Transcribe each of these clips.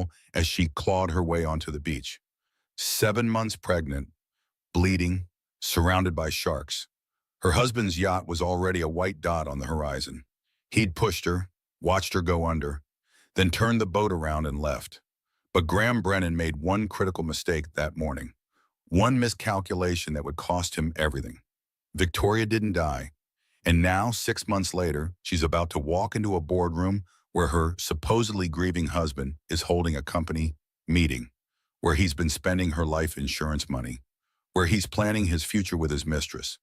struggle as she clawed her way onto the beach. 7 months pregnant, bleeding, surrounded by sharks. Her husband's yacht was already a white dot on the horizon. He'd pushed her, watched her go under, then turned the boat around and left. But Graham Brennan made one critical mistake that morning. One miscalculation that would cost him everything. Victoria didn't die. And now, 6 months later, she's about to walk into a boardroom where her supposedly grieving husband is holding a company meeting, where he's been spending her life insurance money, where he's planning his future with his mistress.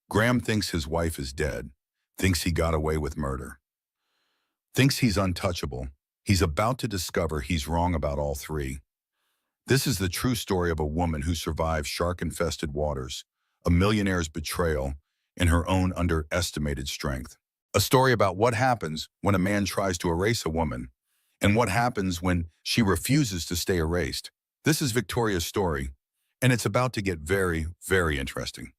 Graham thinks his wife is dead, thinks he got away with murder, thinks he's untouchable. He's about to discover he's wrong about all three. This is the true story of a woman who survived shark-infested waters, a millionaire's betrayal, and her own underestimated strength. A story about what happens when a man tries to erase a woman, and what happens when she refuses to stay erased. This is Victoria's story, and it's about to get very, very interesting.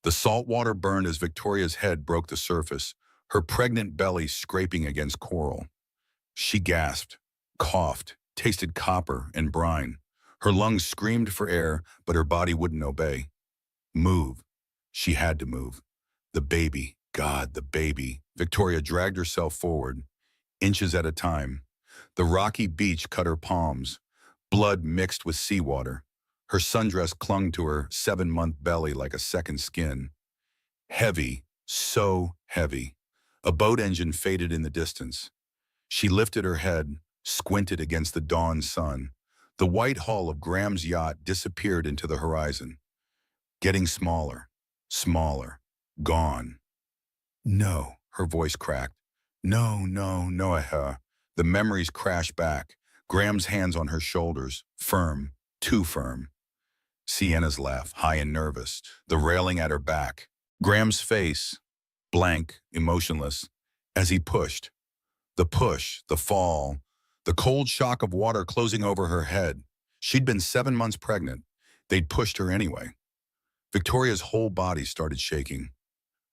The salt water burned as Victoria's head broke the surface, her pregnant belly scraping against coral. She gasped, coughed, tasted copper and brine. Her lungs screamed for air, but her body wouldn't obey. Move. She had to move. The baby. God, the baby. Victoria dragged herself forward, inches at a time. The rocky beach cut her palms. Blood mixed with seawater. Her sundress clung to her 7-month belly like a second skin. Heavy, so heavy. A boat engine faded in the distance. She lifted her head, squinted against the dawn sun. The white hull of Graham's yacht disappeared into the horizon. Getting smaller, smaller, gone. No, her voice cracked. No, no, no, The memories crashed back. Graham's hands on her shoulders, firm, too firm. Sienna's laugh, high and nervous, the railing at her back. Graham's face, blank, emotionless, as he pushed. The push, the fall, the cold shock of water closing over her head. She'd been 7 months pregnant. They'd pushed her anyway. Victoria's whole body started shaking.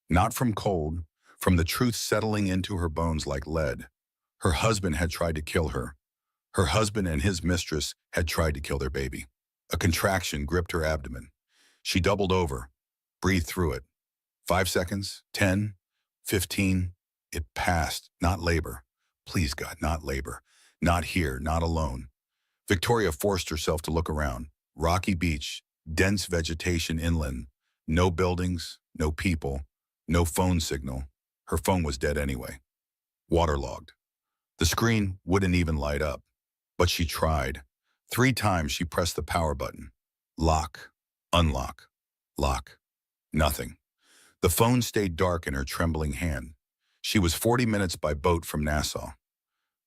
Not from cold, from the truth settling into her bones like lead. Her husband had tried to kill her. Her husband and his mistress had tried to kill their baby. A contraction gripped her abdomen. She doubled over, breathed through it. 5 seconds, 10, 15. It passed, not labor. Please, God, not labor. Not here, not alone. Victoria forced herself to look around. Rocky beach, dense vegetation inland. No buildings, no people, no phone signal. Her phone was dead anyway. Waterlogged. The screen wouldn't even light up. But she tried. 3 times she pressed the power button. Lock, unlock, lock. Nothing. The phone stayed dark in her trembling hand. She was 40 minutes by boat from Nassau.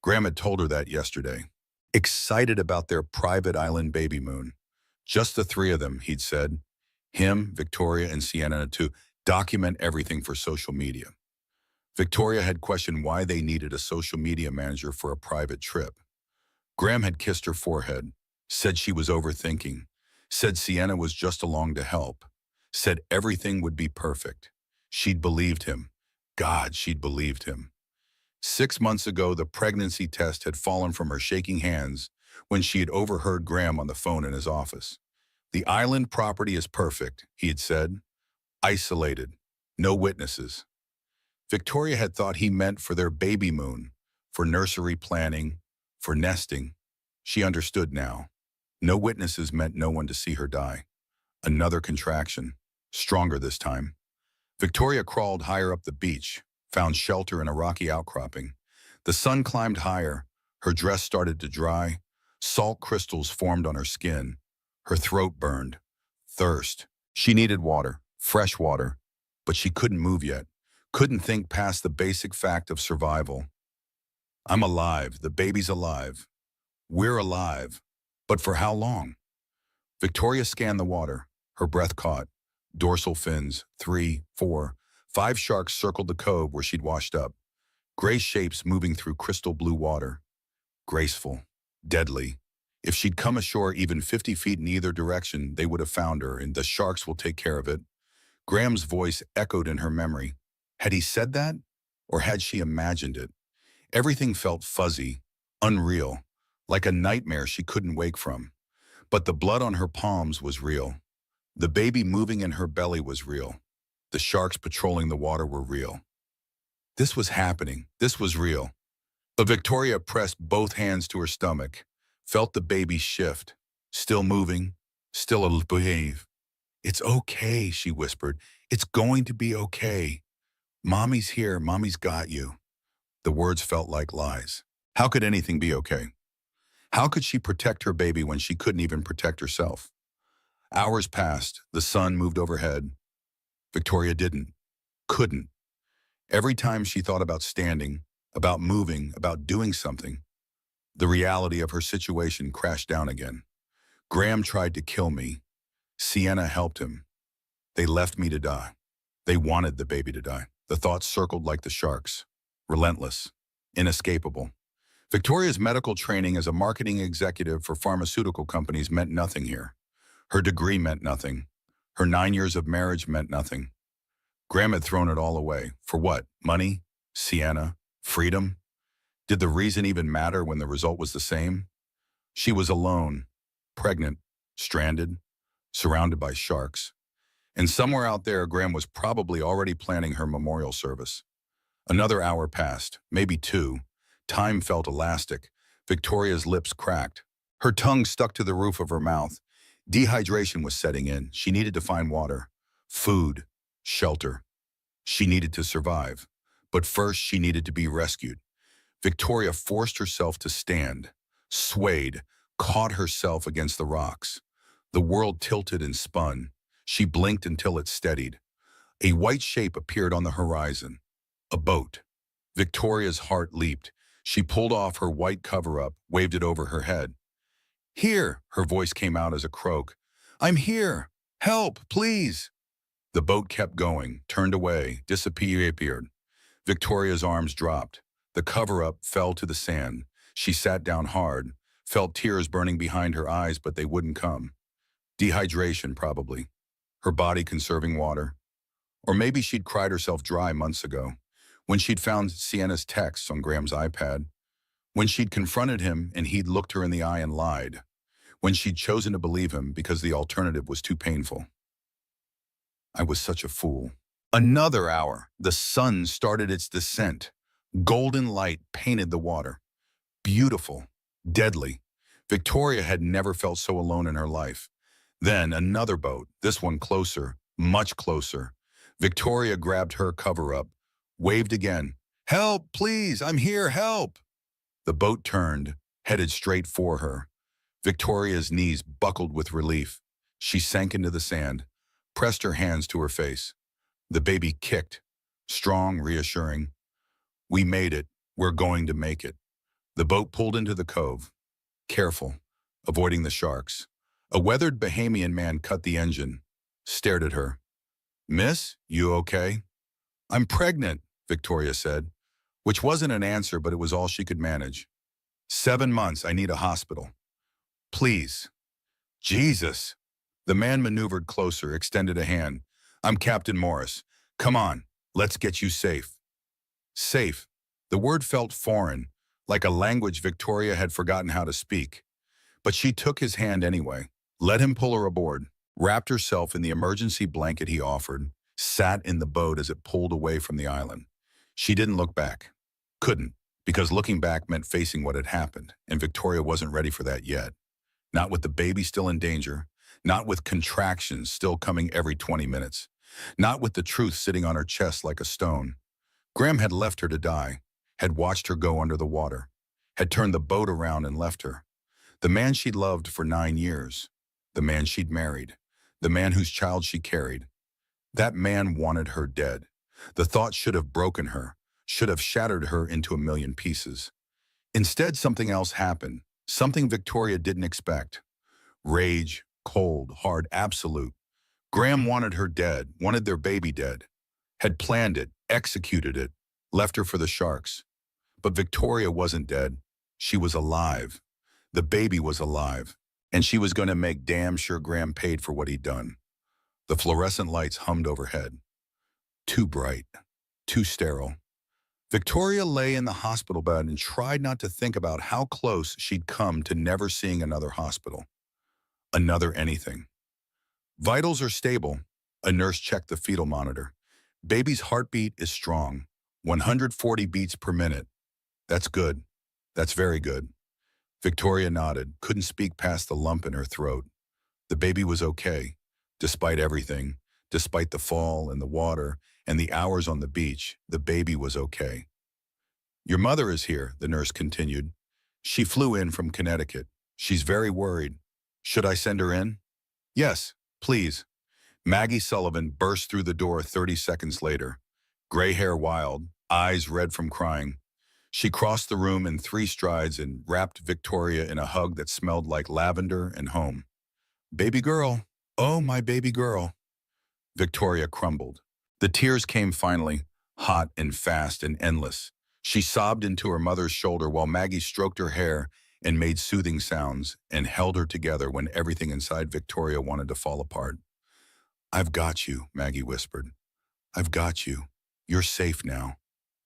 Graham had told her that yesterday. Excited about their private island baby moon. Just the 3 of them, he'd said. Him, Victoria, and Sienna to document everything for social media. Victoria had questioned why they needed a social media manager for a private trip. Graham had kissed her forehead, said she was overthinking, said Sienna was just along to help, said everything would be perfect. She'd believed him. God, she'd believed him. 6 months ago, the pregnancy test had fallen from her shaking hands when she had overheard Graham on the phone in his office. The island property is perfect, he had said. Isolated. No witnesses. Victoria had thought he meant for their baby moon, for nursery planning, for nesting. She understood now. No witnesses meant no one to see her die. Another contraction, stronger this time. Victoria crawled higher up the beach, found shelter in a rocky outcropping. The sun climbed higher. Her dress started to dry. Salt crystals formed on her skin. Her throat burned. Thirst. She needed water, fresh water, but she couldn't move yet. Couldn't think past the basic fact of survival. I'm alive. The baby's alive. We're alive. But for how long? Victoria scanned the water. Her breath caught. Dorsal fins, 3, 4, 5 sharks circled the cove where she'd washed up. Gray shapes moving through crystal blue water. Graceful. Deadly. If she'd come ashore even 50 feet in either direction, they would have found her, and the sharks will take care of it. Graham's voice echoed in her memory. Had he said that? Or had she imagined it? Everything felt fuzzy, unreal, like a nightmare she couldn't wake from. But the blood on her palms was real. The baby moving in her belly was real. The sharks patrolling the water were real. This was happening. This was real. But Victoria pressed both hands to her stomach, felt the baby shift, still moving, still a behave. "It's okay," she whispered. "It's going to be okay. Mommy's here. Mommy's got you." The words felt like lies. How could anything be okay? How could she protect her baby when she couldn't even protect herself? Hours passed. The sun moved overhead. Victoria couldn't. Every time she thought about standing, about moving, about doing something, the reality of her situation crashed down again. Graham tried to kill me. Sienna helped him. They left me to die. They wanted the baby to die. The thoughts circled like the sharks. Relentless. Inescapable. Victoria's medical training as a marketing executive for pharmaceutical companies meant nothing here. Her degree meant nothing. Her 9 years of marriage meant nothing. Graham had thrown it all away. For what? Money? Sienna? Freedom? Did the reason even matter when the result was the same? She was alone, pregnant, stranded, surrounded by sharks. And somewhere out there, Graham was probably already planning her memorial service. Another hour passed, maybe two. Time felt elastic. Victoria's lips cracked. Her tongue stuck to the roof of her mouth. Dehydration was setting in. She needed to find water, food, shelter. She needed to survive. But first, she needed to be rescued. Victoria forced herself to stand, swayed, caught herself against the rocks. The world tilted and spun. She blinked until it steadied. A white shape appeared on the horizon. A boat. Victoria's heart leaped. She pulled off her white cover-up, waved it over her head. "Here," her voice came out as a croak. "I'm here. Help, please." The boat kept going, turned away, disappeared. Victoria's arms dropped. The cover-up fell to the sand. She sat down hard, felt tears burning behind her eyes, but they wouldn't come. Dehydration, probably. Her body conserving water. Or maybe she'd cried herself dry months ago, when she'd found Sienna's texts on Graham's iPad, when she'd confronted him and he'd looked her in the eye and lied, when she'd chosen to believe him because the alternative was too painful. I was such a fool. Another hour. The sun started its descent. Golden light painted the water. Beautiful. Deadly. Victoria had never felt so alone in her life. Then another boat, this one closer, much closer. Victoria grabbed her cover-up, waved again. "Help, please, I'm here, help!" The boat turned, headed straight for her. Victoria's knees buckled with relief. She sank into the sand, pressed her hands to her face. The baby kicked, strong, reassuring. "We made it. We're going to make it." The boat pulled into the cove, careful, avoiding the sharks. A weathered Bahamian man cut the engine, stared at her. "Miss, you okay?" "I'm pregnant," Victoria said, which wasn't an answer, but it was all she could manage. 7 months, I need a hospital. Please." "Jesus." The man maneuvered closer, extended a hand. "I'm Captain Morris. Come on, let's get you safe." Safe. The word felt foreign, like a language Victoria had forgotten how to speak. But she took his hand anyway, let him pull her aboard, wrapped herself in the emergency blanket he offered, sat in the boat as it pulled away from the island. She didn't look back. Couldn't, because looking back meant facing what had happened, and Victoria wasn't ready for that yet. Not with the baby still in danger, not with contractions still coming every 20 minutes, not with the truth sitting on her chest like a stone. Graham had left her to die, had watched her go under the water, had turned the boat around and left her. The man she'd loved for 9 years, the man she'd married, the man whose child she carried. That man wanted her dead. The thought should have broken her, should have shattered her into a million pieces. Instead, something else happened, something Victoria didn't expect. Rage, cold, hard, absolute. Graham wanted her dead, wanted their baby dead, had planned it, executed it, left her for the sharks. But Victoria wasn't dead. She was alive. The baby was alive. And she was going to make damn sure Graham paid for what he'd done. The fluorescent lights hummed overhead. Too bright. Too sterile. Victoria lay in the hospital bed and tried not to think about how close she'd come to never seeing another hospital, another anything. Vitals are stable. A nurse checked the fetal monitor. Baby's heartbeat is strong, 140 beats per minute. That's good. That's very good. Victoria nodded, couldn't speak past the lump in her throat. The baby was okay, despite everything, despite the fall and the water and the hours on the beach. The baby was okay. Your mother is here, the nurse continued. She flew in from Connecticut. She's very worried. Should I send her in? Yes, please. Maggie Sullivan burst through the door 30 seconds later, gray hair wild, eyes red from crying. She crossed the room in 3 strides and wrapped Victoria in a hug that smelled like lavender and home. Baby girl, oh my baby girl. Victoria crumbled. The tears came finally, hot and fast and endless. She sobbed into her mother's shoulder while Maggie stroked her hair and made soothing sounds and held her together when everything inside Victoria wanted to fall apart. I've got you, Maggie whispered. I've got you. You're safe now.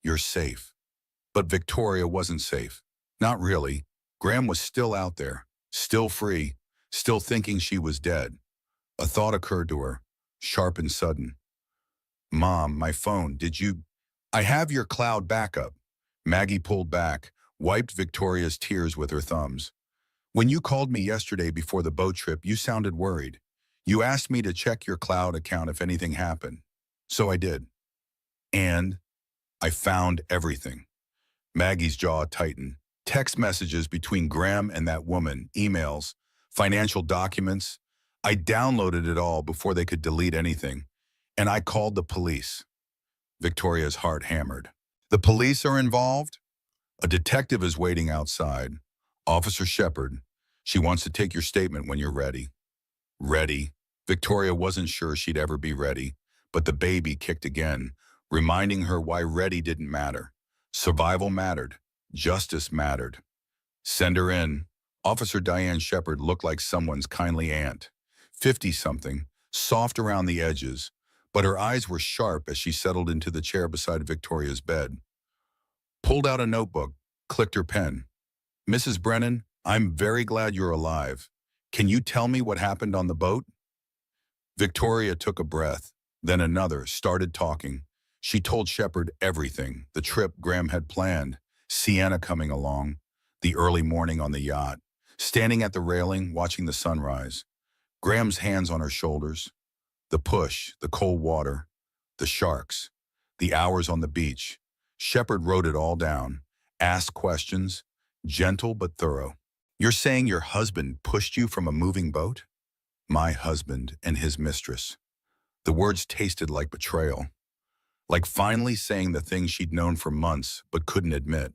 You're safe. But Victoria wasn't safe. Not really. Graham was still out there, still free, still thinking she was dead. A thought occurred to her, sharp and sudden. Mom, my phone, did you... I have your cloud backup. Maggie pulled back, wiped Victoria's tears with her thumbs. When you called me yesterday before the boat trip, you sounded worried. You asked me to check your cloud account if anything happened. So I did. And I found everything. Maggie's jaw tightened. Text messages between Graham and that woman, emails, financial documents. I downloaded it all before they could delete anything. And I called the police. Victoria's heart hammered. The police are involved? A detective is waiting outside. Officer Shepard. She wants to take your statement when you're ready. Ready? Victoria wasn't sure she'd ever be ready, but the baby kicked again, reminding her why ready didn't matter. Survival mattered. Justice mattered. Send her in. Officer Diane Shepard looked like someone's kindly aunt. 50-something, soft around the edges, but her eyes were sharp as she settled into the chair beside Victoria's bed. Pulled out a notebook, clicked her pen. Mrs. Brennan, I'm very glad you're alive. Can you tell me what happened on the boat? Victoria took a breath, then another, started talking. She told Shepard everything, the trip Graham had planned, Sienna coming along, the early morning on the yacht, standing at the railing watching the sunrise, Graham's hands on her shoulders, the push, the cold water, the sharks, the hours on the beach. Shepard wrote it all down, asked questions, gentle but thorough. You're saying your husband pushed you from a moving boat? My husband and his mistress. The words tasted like betrayal, like finally saying the thing she'd known for months but couldn't admit.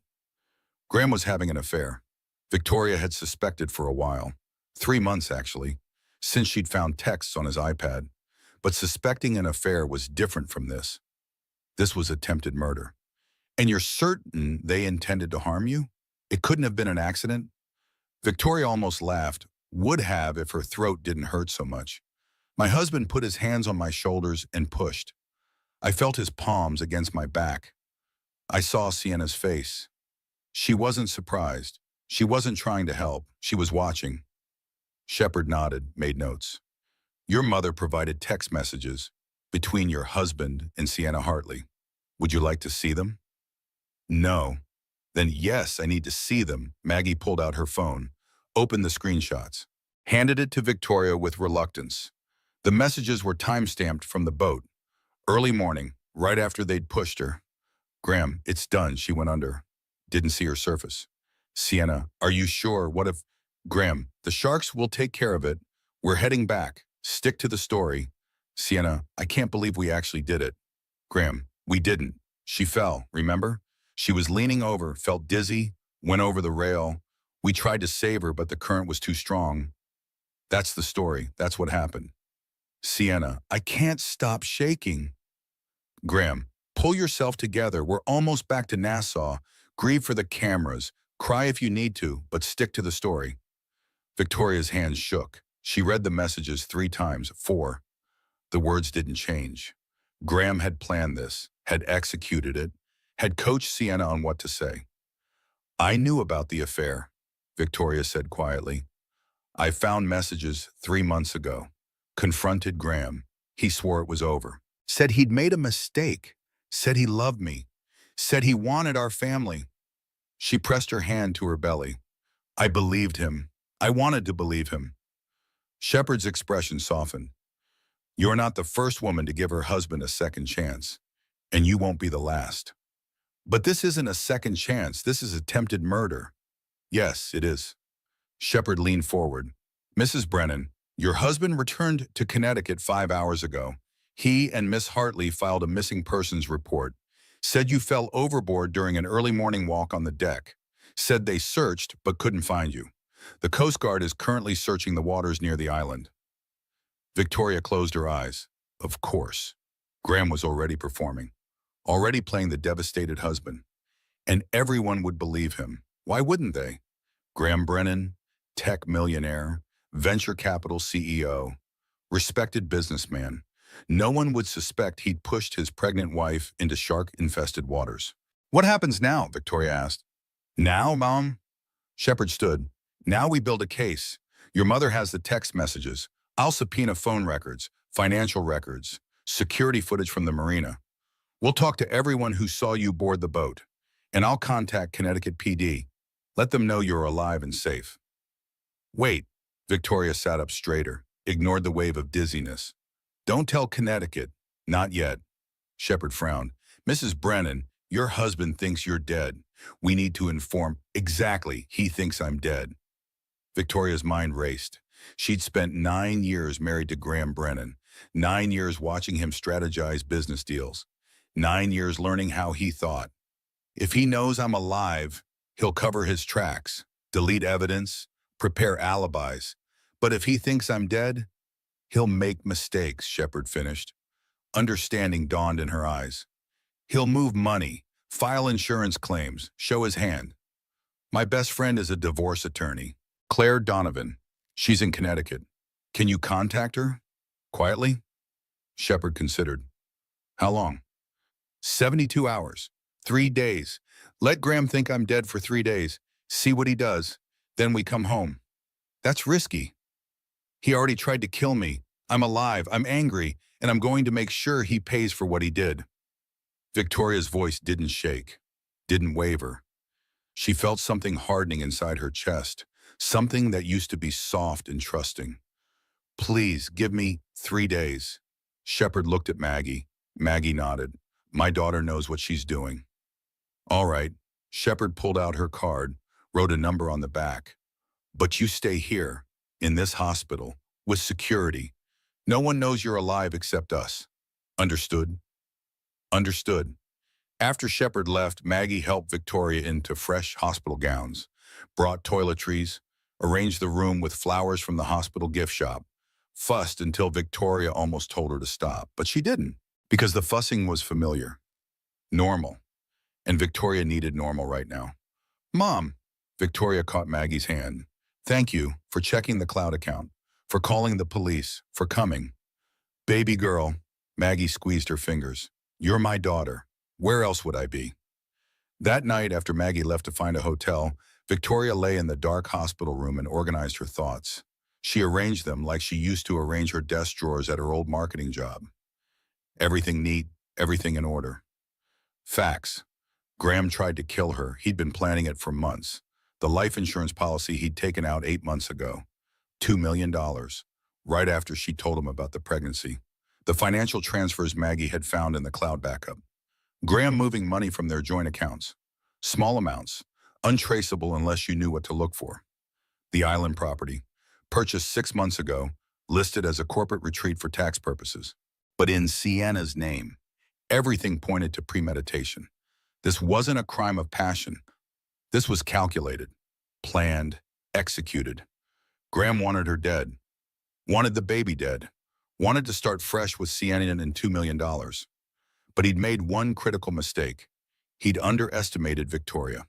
Graham was having an affair. Victoria had suspected for a while, 3 months actually, since she'd found texts on his iPad. But suspecting an affair was different from this. This was attempted murder. And you're certain they intended to harm you? It couldn't have been an accident? Victoria almost laughed, would have if her throat didn't hurt so much. My husband put his hands on my shoulders and pushed. I felt his palms against my back. I saw Sienna's face. She wasn't surprised. She wasn't trying to help. She was watching. Shepard nodded, made notes. Your mother provided text messages between your husband and Sienna Hartley. Would you like to see them? No. Then yes, I need to see them. Maggie pulled out her phone, opened the screenshots, handed it to Victoria with reluctance. The messages were time-stamped from the boat. Early morning, right after they'd pushed her. Graham, it's done, she went under. Didn't see her surface. Sienna, are you sure? What if... Graham, the sharks will take care of it. We're heading back. Stick to the story. Sienna, I can't believe we actually did it. Graham, we didn't. She fell, remember? She was leaning over, felt dizzy, went over the rail. We tried to save her, but the current was too strong. That's the story. That's what happened. Sienna, I can't stop shaking. Graham, pull yourself together. We're almost back to Nassau. Grieve for the cameras. Cry if you need to, but stick to the story. Victoria's hands shook. She read the messages 3 times, 4. The words didn't change. Graham had planned this, had executed it, had coached Sienna on what to say. I knew about the affair, Victoria said quietly. I found messages 3 months ago. Confronted Graham. He swore it was over. Said he'd made a mistake. Said he loved me. Said he wanted our family. She pressed her hand to her belly. I believed him. I wanted to believe him. Shepard's expression softened. You're not the first woman to give her husband a second chance, and you won't be the last. But this isn't a second chance. This is attempted murder. Yes, it is. Shepard leaned forward. Mrs. Brennan, your husband returned to Connecticut 5 hours ago. He and Miss Hartley filed a missing persons report. Said you fell overboard during an early morning walk on the deck. Said they searched but couldn't find you. The Coast Guard is currently searching the waters near the island. Victoria closed her eyes. Of course. Graham was already performing, already playing the devastated husband. And everyone would believe him. Why wouldn't they? Graham Brennan, tech millionaire, venture capital CEO, respected businessman. No one would suspect he'd pushed his pregnant wife into shark-infested waters. What happens now? Victoria asked. Now, Mom? Shepard stood. Now we build a case. Your mother has the text messages. I'll subpoena phone records, financial records, security footage from the marina. We'll talk to everyone who saw you board the boat. And I'll contact Connecticut PD. Let them know you're alive and safe. Wait. Victoria sat up straighter, ignored the wave of dizziness. Don't tell Connecticut. Not yet. Shepard frowned. Mrs. Brennan, your husband thinks you're dead. We need to inform. Exactly, he thinks I'm dead. Victoria's mind raced. She'd spent 9 years married to Graham Brennan, 9 years watching him strategize business deals, 9 years learning how he thought. If he knows I'm alive, he'll cover his tracks, delete evidence, prepare alibis. But if he thinks I'm dead, he'll make mistakes, Shepard finished. Understanding dawned in her eyes. He'll move money, file insurance claims, show his hand. My best friend is a divorce attorney, Claire Donovan. She's in Connecticut. Can you contact her? Quietly? Shepard considered. How long? 72 hours. 3 days. Let Graham think I'm dead for 3 days. See what he does. Then we come home. That's risky. He already tried to kill me. I'm alive, I'm angry, and I'm going to make sure he pays for what he did. Victoria's voice didn't shake, didn't waver. She felt something hardening inside her chest, something that used to be soft and trusting. Please, give me 3 days. Shepard looked at Maggie. Maggie nodded. My daughter knows what she's doing. All right. Shepard pulled out her card, wrote a number on the back. But you stay here, in this hospital, with security. No one knows you're alive except us. Understood? Understood. After Shepard left, Maggie helped Victoria into fresh hospital gowns, brought toiletries, arranged the room with flowers from the hospital gift shop, fussed until Victoria almost told her to stop. But she didn't, because the fussing was familiar, normal, and Victoria needed normal right now. Mom, Victoria caught Maggie's hand. Thank you for checking the cloud account, for calling the police, for coming. Baby girl, Maggie squeezed her fingers. You're my daughter. Where else would I be? That night, after Maggie left to find a hotel, Victoria lay in the dark hospital room and organized her thoughts. She arranged them like she used to arrange her desk drawers at her old marketing job. Everything neat, everything in order. Facts. Graham tried to kill her. He'd been planning it for months. The life insurance policy he'd taken out 8 months ago. $2 million. Right after she told him about the pregnancy. The financial transfers Maggie had found in the cloud backup. Graham moving money from their joint accounts. Small amounts, untraceable unless you knew what to look for. The island property, purchased 6 months ago, listed as a corporate retreat for tax purposes. But in Sienna's name, everything pointed to premeditation. This wasn't a crime of passion. This was calculated, planned, executed. Graham wanted her dead, wanted the baby dead, wanted to start fresh with Sienna and $2 million. But he'd made one critical mistake. He'd underestimated Victoria.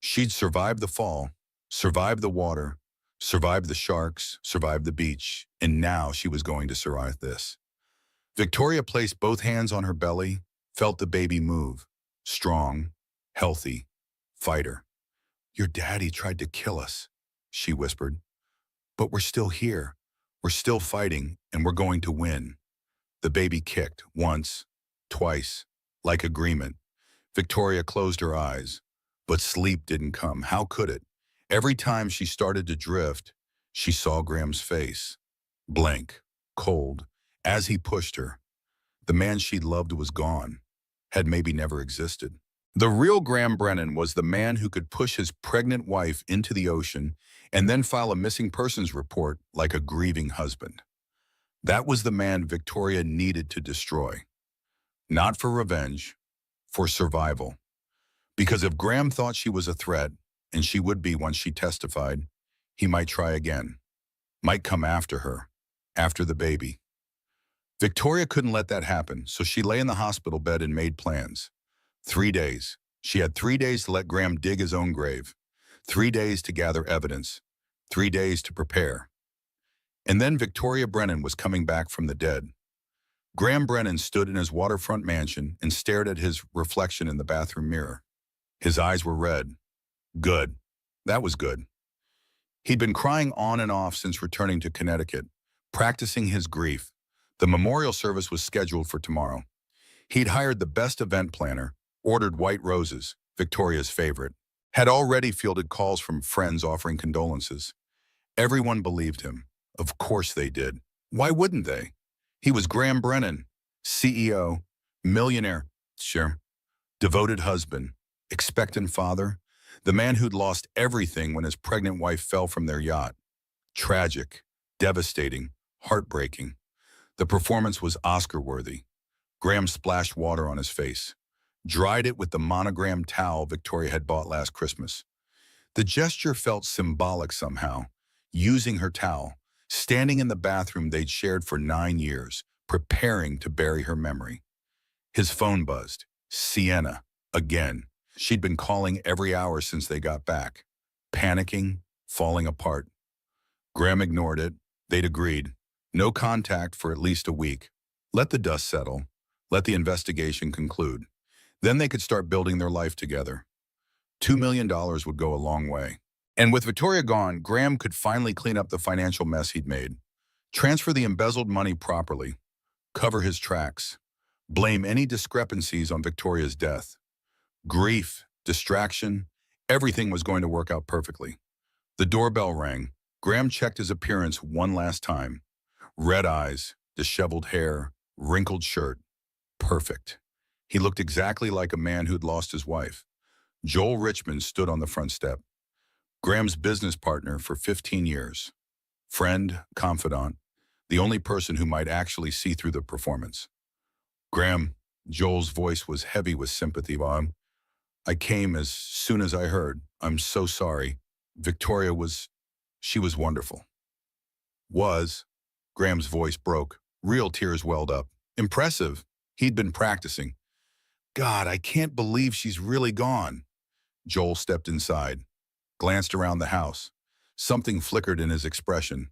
She'd survived the fall, survived the water, survived the sharks, survived the beach, and now she was going to survive this. Victoria placed both hands on her belly, felt the baby move. strong, healthy, fighter. Your daddy tried to kill us, she whispered. But we're still here. We're still fighting, and we're going to win. The baby kicked once, twice, like agreement. Victoria closed her eyes, but sleep didn't come. How could it? Every time she started to drift, she saw Graham's face, blank, cold, as he pushed her. The man she'd loved was gone, had maybe never existed. The real Graham Brennan was the man who could push his pregnant wife into the ocean and then file a missing persons report like a grieving husband. That was the man Victoria needed to destroy. Not for revenge, for survival. Because if Graham thought she was a threat, and she would be once she testified, he might try again, might come after her, after the baby. Victoria couldn't let that happen, so she lay in the hospital bed and made plans. 3 days. She had 3 days to let Graham dig his own grave. 3 days to gather evidence. 3 days to prepare. And then Victoria Brennan was coming back from the dead. Graham Brennan stood in his waterfront mansion and stared at his reflection in the bathroom mirror. His eyes were red. Good. That was good. He'd been crying on and off since returning to Connecticut, practicing his grief. The memorial service was scheduled for tomorrow. He'd hired the best event planner, ordered white roses, Victoria's favorite, had already fielded calls from friends offering condolences. Everyone believed him. Of course they did. Why wouldn't they? He was Graham Brennan, CEO, millionaire, sure, devoted husband, expectant father, the man who'd lost everything when his pregnant wife fell from their yacht. Tragic, devastating, heartbreaking. The performance was Oscar-worthy. Graham splashed water on his face, dried it with the monogrammed towel Victoria had bought last Christmas. The gesture felt symbolic somehow, using her towel, standing in the bathroom they'd shared for 9 years, preparing to bury her memory. His phone buzzed. Sienna, again. She'd been calling every hour since they got back, panicking, falling apart. Graham ignored it. They'd agreed. No contact for at least a week. Let the dust settle. Let the investigation conclude. Then they could start building their life together. $2 million would go a long way. And with Victoria gone, Graham could finally clean up the financial mess he'd made, transfer the embezzled money properly, cover his tracks, blame any discrepancies on Victoria's death. Grief, distraction, everything was going to work out perfectly. The doorbell rang. Graham checked his appearance one last time. Red eyes, disheveled hair, wrinkled shirt. Perfect. He looked exactly like a man who'd lost his wife. Joel Richmond stood on the front step. Graham's business partner for 15 years. Friend, confidant, the only person who might actually see through the performance. Graham, Joel's voice was heavy with sympathy. I came as soon as I heard. I'm so sorry. Victoria she was wonderful. Graham's voice broke. Real tears welled up. Impressive. He'd been practicing. God, I can't believe she's really gone. Joel stepped inside, glanced around the house. Something flickered in his expression.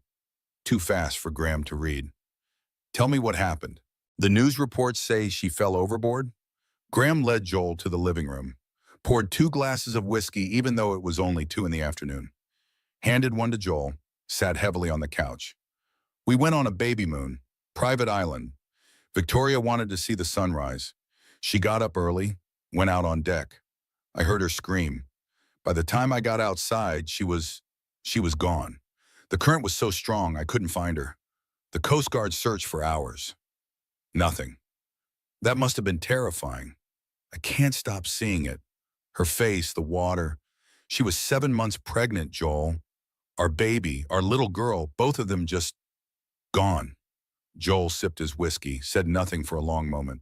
Too fast for Graham to read. Tell me what happened. The news reports say she fell overboard? Graham led Joel to the living room, poured 2 glasses of whiskey even though it was only 2 in the afternoon, handed one to Joel, sat heavily on the couch. We went on a baby moon, private island. Victoria wanted to see the sunrise. She got up early, went out on deck. I heard her scream. By the time I got outside, she was gone. The current was so strong I couldn't find her. The Coast Guard searched for hours. Nothing. That must have been terrifying. I can't stop seeing it. Her face, the water. She was 7 months pregnant, Joel. Our baby, our little girl, both of them just gone. Joel sipped his whiskey, said nothing for a long moment.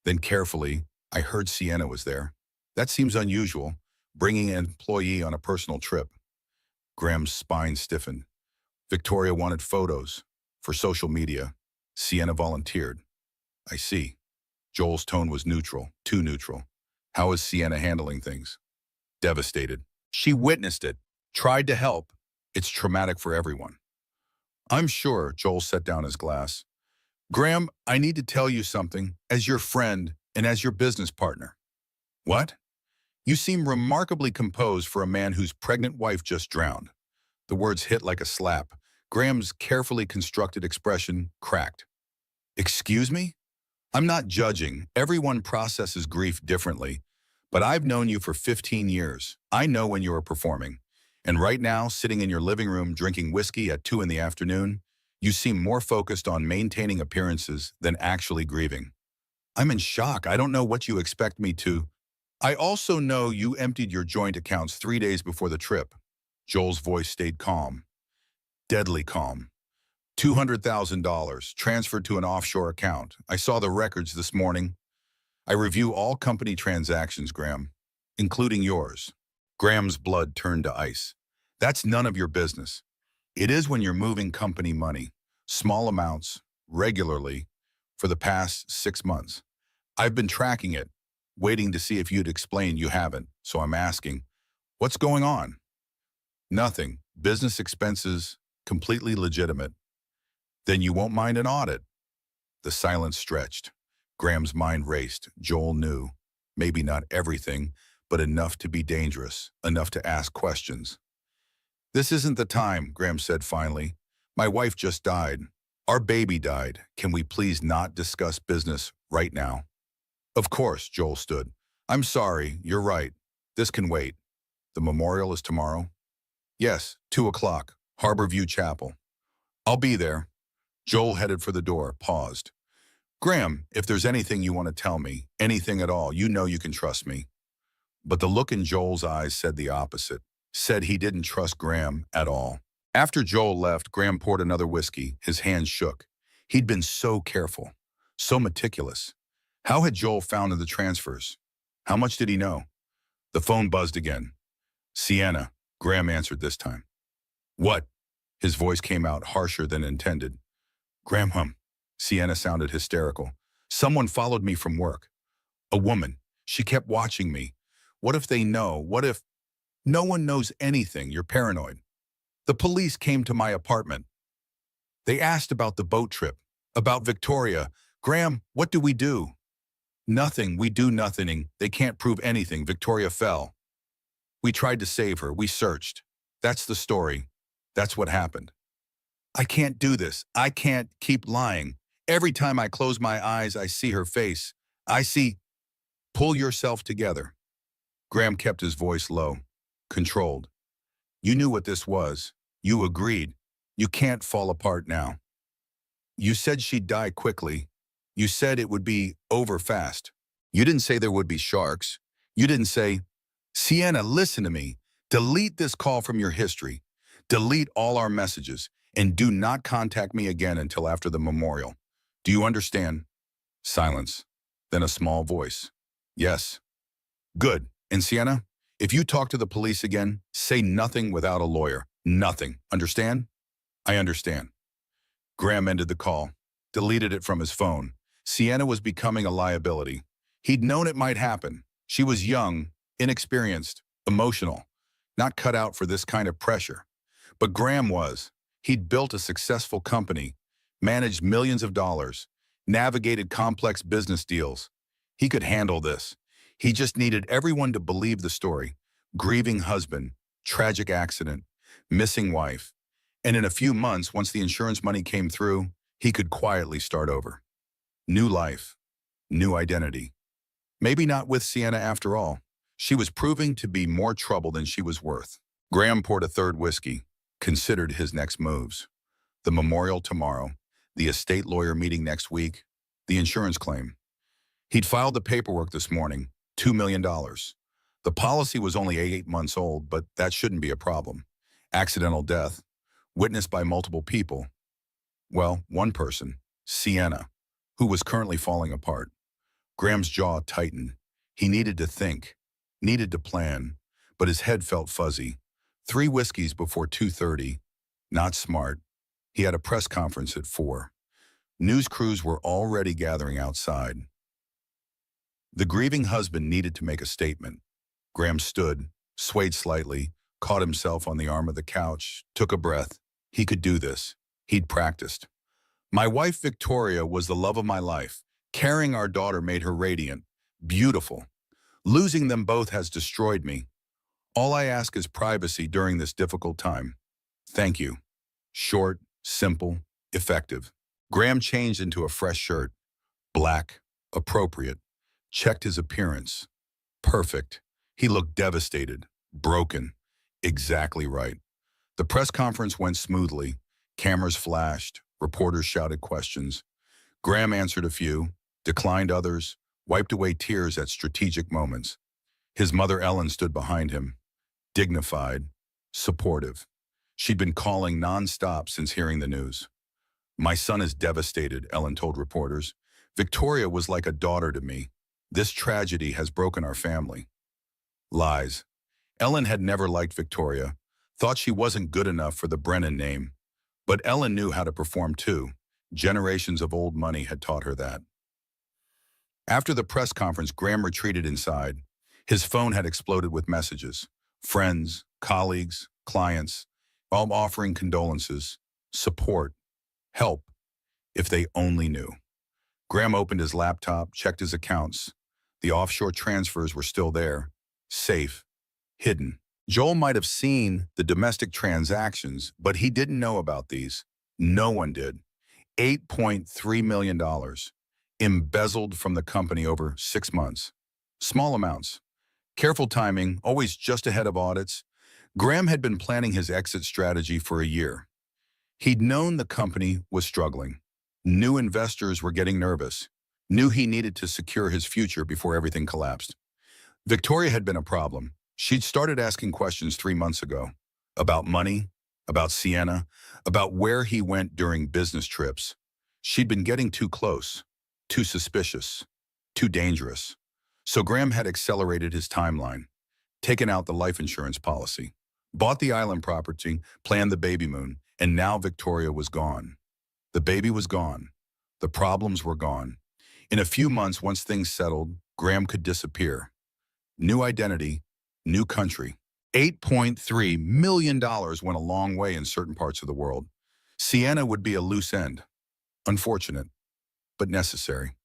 Then carefully, I heard Sienna was there. That seems unusual, bringing an employee on a personal trip. Graham's spine stiffened. Victoria wanted photos for social media. Sienna volunteered. I see. Joel's tone was neutral, too neutral. How is Sienna handling things? Devastated. She witnessed it, tried to help. It's traumatic for everyone. I'm sure. Joel set down his glass. Graham, I need to tell you something as your friend and as your business partner. What? You seem remarkably composed for a man whose pregnant wife just drowned. The words hit like a slap. Graham's carefully constructed expression cracked. Excuse me? I'm not judging. Everyone processes grief differently. But I've known you for 15 years. I know when you are performing. And right now, sitting in your living room drinking whiskey at 2 in the afternoon, you seem more focused on maintaining appearances than actually grieving. I'm in shock. I don't know what you expect me to. I also know you emptied your joint accounts 3 days before the trip. Joel's voice stayed calm, deadly calm. $200,000 transferred to an offshore account. I saw the records this morning. I review all company transactions, Graham, including yours. Graham's blood turned to ice. That's none of your business. It is when you're moving company money, small amounts, regularly, for the past 6 months. I've been tracking it, waiting to see if you'd explain. You haven't, so I'm asking, what's going on? Nothing. Business expenses, completely legitimate. Then you won't mind an audit. The silence stretched. Graham's mind raced. Joel knew, maybe not everything, but enough to be dangerous, enough to ask questions. This isn't the time, Graham said finally. My wife just died. Our baby died. Can we please not discuss business right now? Of course, Joel stood. I'm sorry, you're right. This can wait. The memorial is tomorrow? Yes, 2 o'clock, Harborview Chapel. I'll be there. Joel headed for the door, paused. Graham, if there's anything you want to tell me, anything at all, you know you can trust me. But the look in Joel's eyes said the opposite, said he didn't trust Graham at all. After Joel left, Graham poured another whiskey. His hands shook. He'd been so careful, so meticulous. How had Joel found the transfers? How much did he know? The phone buzzed again. Sienna, Graham answered this time. What? His voice came out harsher than intended. Graham, Sienna sounded hysterical. Someone followed me from work. A woman. She kept watching me. What if they know? What if... No one knows anything. You're paranoid. The police came to my apartment. They asked about the boat trip, about Victoria. Graham, what do we do? Nothing. We do nothing. They can't prove anything. Victoria fell. We tried to save her. We searched. That's the story. That's what happened. I can't do this. I can't keep lying. Every time I close my eyes, I see her face. I see... Pull yourself together. Graham kept his voice low, controlled. You knew what this was. You agreed. You can't fall apart now. You said she'd die quickly. You said it would be over fast. You didn't say there would be sharks. You didn't say, Sienna, listen to me. Delete this call from your history. Delete all our messages. And do not contact me again until after the memorial. Do you understand? Silence. Then a small voice. Yes. Good. And Sienna, if you talk to the police again, say nothing without a lawyer. Nothing. Understand? I understand. Graham ended the call, deleted it from his phone. Sienna was becoming a liability. He'd known it might happen. She was young, inexperienced, emotional, not cut out for this kind of pressure. But Graham was. He'd built a successful company, managed millions of dollars, navigated complex business deals. He could handle this. He just needed everyone to believe the story. Grieving husband, tragic accident, missing wife. And in a few months, once the insurance money came through, he could quietly start over. New life, new identity. Maybe not with Sienna after all. She was proving to be more trouble than she was worth. Graham poured a third whiskey, considered his next moves. The memorial tomorrow, the estate lawyer meeting next week, the insurance claim. He'd filed the paperwork this morning, $2 million. The policy was only 8 months old, but that shouldn't be a problem. Accidental death, witnessed by multiple people. Well, one person, Sienna, who was currently falling apart. Graham's jaw tightened. He needed to think, needed to plan, but his head felt fuzzy. 3 whiskeys before 2:30. Not smart. He had a press conference at 4. News crews were already gathering outside. The grieving husband needed to make a statement. Graham stood, swayed slightly, caught himself on the arm of the couch, took a breath. He could do this. He'd practiced. My wife Victoria was the love of my life. Carrying our daughter made her radiant, beautiful. Losing them both has destroyed me. All I ask is privacy during this difficult time. Thank you. Short, simple, effective. Graham changed into a fresh shirt. Black, appropriate. Checked his appearance. Perfect. He looked devastated, broken. Exactly right. The press conference went smoothly. Cameras flashed. Reporters shouted questions. Graham answered a few, declined others, wiped away tears at strategic moments. His mother Ellen stood behind him, dignified, supportive. She'd been calling nonstop since hearing the news. My son is devastated, Ellen told reporters. Victoria was like a daughter to me. This tragedy has broken our family. Lies. Ellen had never liked Victoria, thought she wasn't good enough for the Brennan name. But Ellen knew how to perform too. Generations of old money had taught her that. After the press conference, Graham retreated inside. His phone had exploded with messages. Friends, colleagues, clients, all offering condolences, support, help, if they only knew. Graham opened his laptop, checked his accounts. The offshore transfers were still there, safe, hidden. Joel might have seen the domestic transactions, but he didn't know about these. No one did. $8.3 million, embezzled from the company over 6 months. Small amounts. Careful timing, always just ahead of audits. Graham had been planning his exit strategy for a year. He'd known the company was struggling. New investors were getting nervous. Knew he needed to secure his future before everything collapsed. Victoria had been a problem. She'd started asking questions 3 months ago. About money, about Sienna, about where he went during business trips. She'd been getting too close, too suspicious, too dangerous. So Graham had accelerated his timeline, taken out the life insurance policy, bought the island property, planned the baby moon, and now Victoria was gone. The baby was gone. The problems were gone. In a few months, once things settled, Graham could disappear. New identity, new country. $8.3 million went a long way in certain parts of the world. Sienna would be a loose end. Unfortunate, but necessary.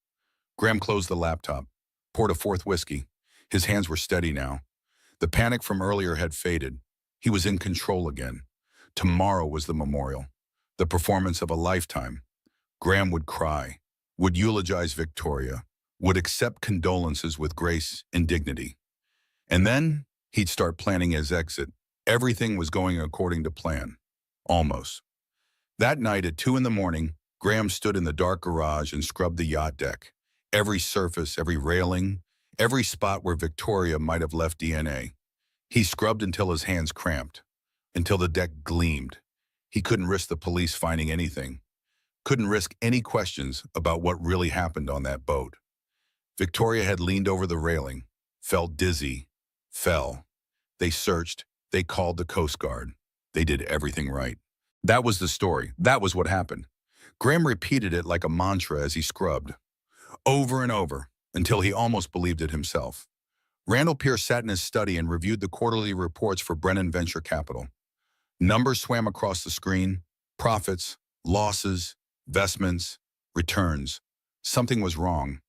Graham closed the laptop, poured a fourth whiskey. His hands were steady now. The panic from earlier had faded. He was in control again. Tomorrow was the memorial, the performance of a lifetime. Graham would cry, would eulogize Victoria, would accept condolences with grace and dignity. And then he'd start planning his exit. Everything was going according to plan. Almost. That night at 2 a.m, Graham stood in the dark garage and scrubbed the yacht deck. Every surface, every railing, every spot where Victoria might have left DNA. He scrubbed until his hands cramped, until the deck gleamed. He couldn't risk the police finding anything. Couldn't risk any questions about what really happened on that boat. Victoria had leaned over the railing, felt dizzy, fell. They searched. They called the Coast Guard. They did everything right. That was the story. That was what happened. Graham repeated it like a mantra as he scrubbed, over and over, until he almost believed it himself. Randall Pierce sat in his study and reviewed the quarterly reports for Brennan Venture Capital. Numbers swam across the screen, profits, losses, investments, returns. Something was wrong.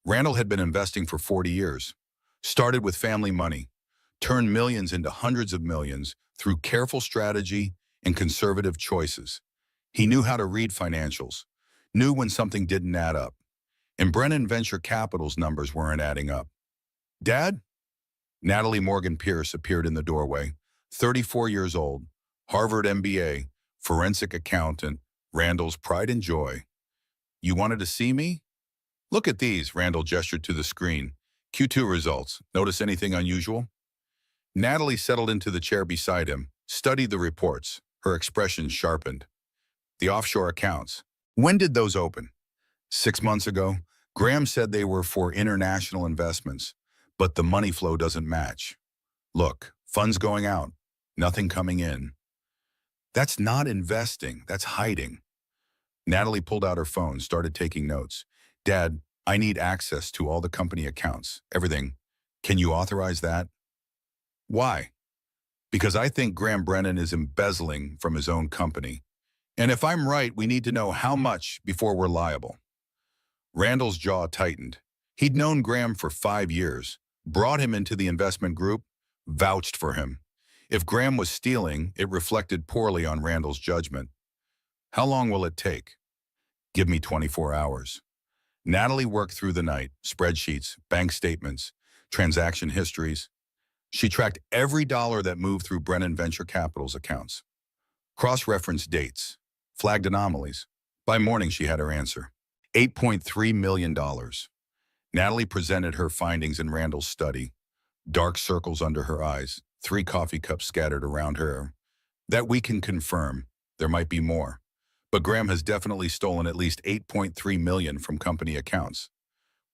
Randall had been investing for 40 years. Started with family money, turned millions into hundreds of millions through careful strategy and conservative choices. He knew how to read financials, knew when something didn't add up. And Brennan Venture Capital's numbers weren't adding up. Dad? Natalie Morgan Pierce appeared in the doorway, 34 years old, Harvard MBA, forensic accountant, Randall's pride and joy. You wanted to see me? Look at these, Randall gestured to the screen. Q2 results. Notice anything unusual? Natalie settled into the chair beside him, studied the reports. Her expression sharpened. The offshore accounts. When did those open? 6 months ago. Graham said they were for international investments, but the money flow doesn't match. Look, funds going out, nothing coming in. That's not investing, that's hiding. Natalie pulled out her phone, started taking notes. Dad, I need access to all the company accounts, everything. Can you authorize that? Why? Because I think Graham Brennan is embezzling from his own company. And if I'm right, we need to know how much before we're liable. Randall's jaw tightened. He'd known Graham for 5 years, brought him into the investment group, vouched for him. If Graham was stealing, it reflected poorly on Randall's judgment. How long will it take? Give me 24 hours. Natalie worked through the night, spreadsheets, bank statements, transaction histories. She tracked every dollar that moved through Brennan Venture Capital's accounts. Cross-referenced dates, flagged anomalies. By morning, she had her answer. $8.3 million. Natalie presented her findings in Randall's study. Dark circles under her eyes, 3 coffee cups scattered around her. That we can confirm. There might be more. But Graham has definitely stolen at least $8.3 million from company accounts.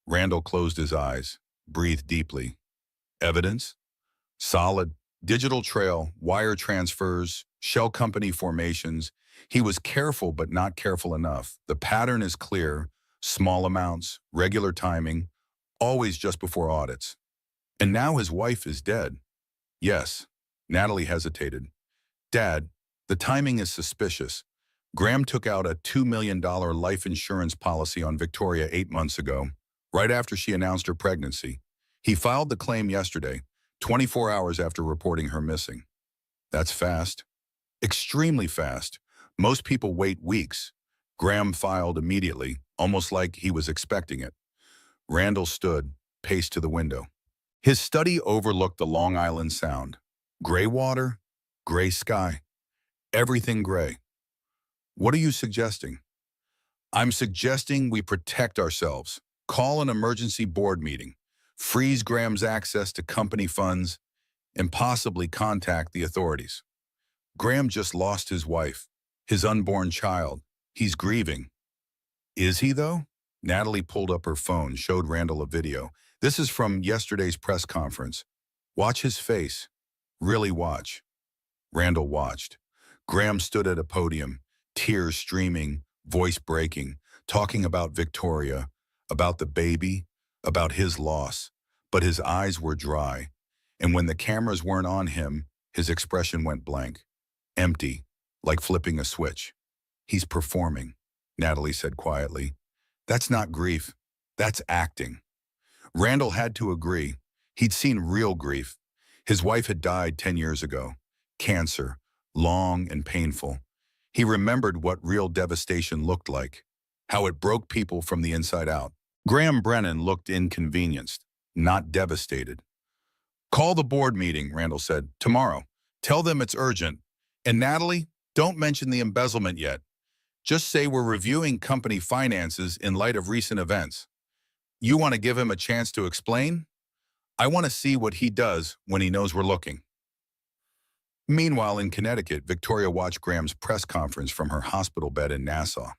Randall closed his eyes, breathed deeply. Evidence? Solid. Digital trail, wire transfers, shell company formations. He was careful but not careful enough. The pattern is clear. Small amounts, regular timing, always just before audits. And now his wife is dead. Yes. Natalie hesitated. Dad, the timing is suspicious. Graham took out a $2 million life insurance policy on Victoria 8 months ago, right after she announced her pregnancy. He filed the claim yesterday, 24 hours after reporting her missing. That's fast. Extremely fast. Most people wait weeks. Graham filed immediately, almost like he was expecting it. Randall stood, paced to the window. His study overlooked the Long Island Sound. Gray water, gray sky. Everything gray. What are you suggesting? I'm suggesting we protect ourselves. Call an emergency board meeting. Freeze Graham's access to company funds, and possibly contact the authorities. Graham just lost his wife, his unborn child. He's grieving. Is he, though? Natalie pulled up her phone, showed Randall a video. This is from yesterday's press conference. Watch his face. Really watch. Randall watched. Graham stood at a podium, tears streaming, voice breaking, talking about Victoria, about the baby, about his loss. But his eyes were dry, and when the cameras weren't on him, his expression went blank. Empty, like flipping a switch. He's performing, Natalie said quietly. That's not grief. That's acting. Randall had to agree. He'd seen real grief. His wife had died 10 years ago. Cancer, long and painful. He remembered what real devastation looked like, how it broke people from the inside out. Graham Brennan looked inconvenienced, not devastated. Call the board meeting, Randall said, tomorrow. Tell them it's urgent. And Natalie, don't mention the embezzlement yet. Just say we're reviewing company finances in light of recent events. You want to give him a chance to explain? I want to see what he does when he knows we're looking. Meanwhile, in Connecticut, Victoria watched Graham's press conference from her hospital bed in Nassau.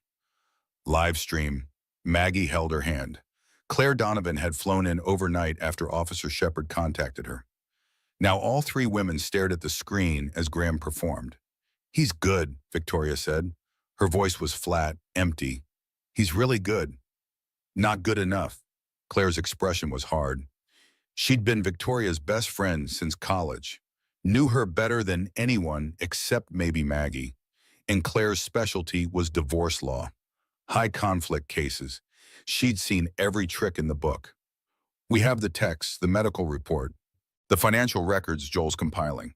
Live stream. Maggie held her hand. Claire Donovan had flown in overnight after Officer Shepard contacted her. Now all 3 women stared at the screen as Graham performed. He's good, Victoria said. Her voice was flat, empty. He's really good. Not good enough. Claire's expression was hard. She'd been Victoria's best friend since college. Knew her better than anyone except maybe Maggie. And Claire's specialty was divorce law. High conflict cases. She'd seen every trick in the book. We have the texts, the medical report, the financial records Joel's compiling.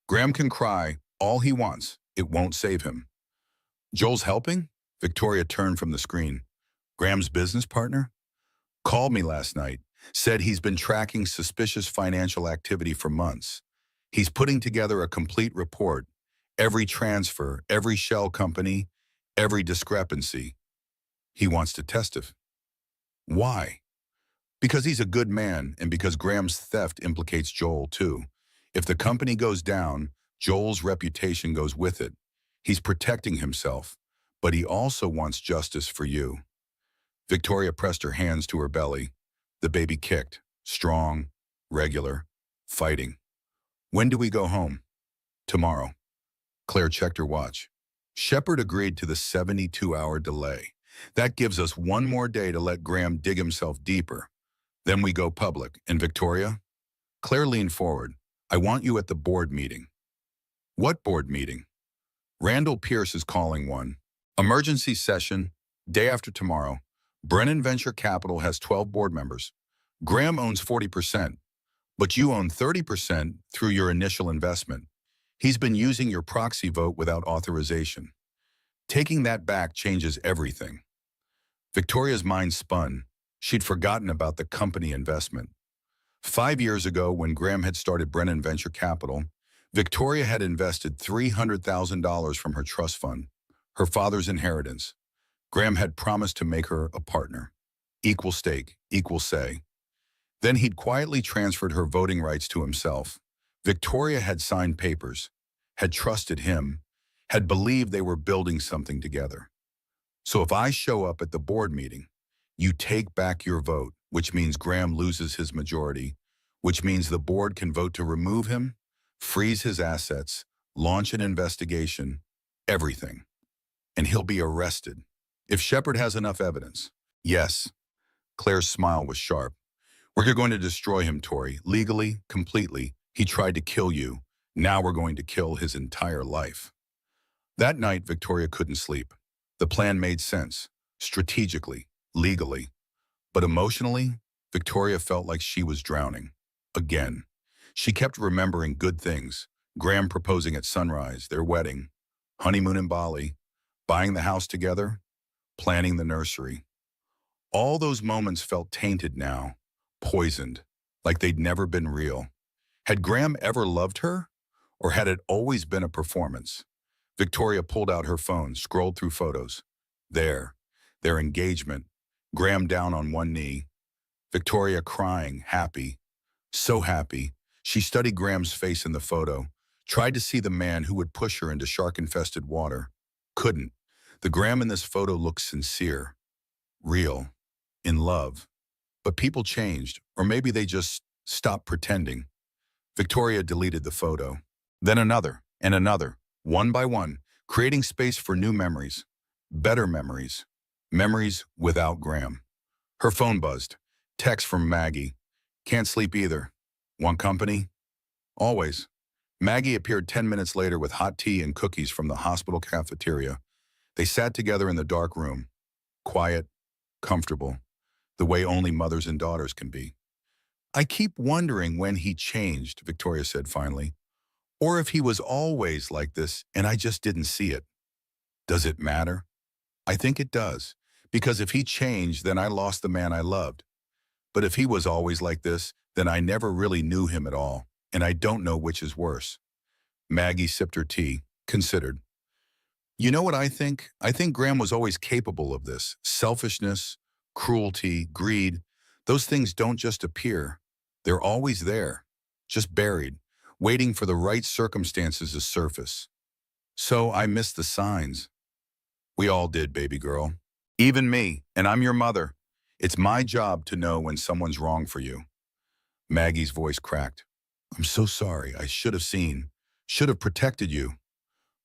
Graham can cry all he wants. It won't save him. Joel's helping? Victoria turned from the screen. Graham's business partner? Called me last night. Said he's been tracking suspicious financial activity for months. He's putting together a complete report. Every transfer, every shell company, every discrepancy. He wants to testify. Why? Because he's a good man and because Graham's theft implicates Joel too. If the company goes down, Joel's reputation goes with it. He's protecting himself, but he also wants justice for you. Victoria pressed her hands to her belly. The baby kicked, strong, regular, fighting. When do we go home? Tomorrow. Claire checked her watch. Shepard agreed to the 72-hour delay. That gives us 1 more day to let Graham dig himself deeper. Then we go public. And Victoria? Claire leaned forward. I want you at the board meeting. What board meeting? Randall Pierce is calling one. Emergency session, day after tomorrow. Brennan Venture Capital has 12 board members. Graham owns 40%. But you own 30% through your initial investment. He's been using your proxy vote without authorization. Taking that back changes everything. Victoria's mind spun. She'd forgotten about the company investment. 5 years ago, when Graham had started Brennan Venture Capital, Victoria had invested $300,000 from her trust fund, her father's inheritance. Graham had promised to make her a partner. Equal stake, equal say. Then he'd quietly transferred her voting rights to himself. Victoria had signed papers, had trusted him, had believed they were building something together. So if I show up at the board meeting, you take back your vote, which means Graham loses his majority, which means the board can vote to remove him, freeze his assets, launch an investigation, everything. And he'll be arrested. If Shepard has enough evidence. Yes. Claire's smile was sharp. We're going to destroy him, Tori. Legally, completely. He tried to kill you. Now we're going to kill his entire life. That night, Victoria couldn't sleep. The plan made sense, strategically, legally. But emotionally, Victoria felt like she was drowning. Again. She kept remembering good things. Graham proposing at sunrise, their wedding, honeymoon in Bali, buying the house together, planning the nursery. All those moments felt tainted now, poisoned, like they'd never been real. Had Graham ever loved her? Or had it always been a performance? Victoria pulled out her phone, scrolled through photos. There, their engagement. Graham down on one knee. Victoria crying, happy. So happy. She studied Graham's face in the photo, tried to see the man who would push her into shark-infested water. Couldn't. The Graham in this photo looked sincere, real, in love. But people changed, or maybe they just stopped pretending. Victoria deleted the photo. Then another, and another, one by one, creating space for new memories, better memories, memories without Graham. Her phone buzzed. Text from Maggie. Can't sleep either. Want company? Always. Maggie appeared 10 minutes later with hot tea and cookies from the hospital cafeteria. They sat together in the dark room, quiet, comfortable, the way only mothers and daughters can be. I keep wondering when he changed, Victoria said finally, or if he was always like this and I just didn't see it. Does it matter? I think it does, because if he changed, then I lost the man I loved. But if he was always like this, then I never really knew him at all, and I don't know which is worse. Maggie sipped her tea, considered. You know what I think? I think Graham was always capable of this. Selfishness, cruelty, greed. Those things don't just appear. They're always there, just buried, waiting for the right circumstances to surface. So I missed the signs. We all did, baby girl. Even me, and I'm your mother. It's my job to know when someone's wrong for you. Maggie's voice cracked. I'm so sorry. I should have seen. Should have protected you.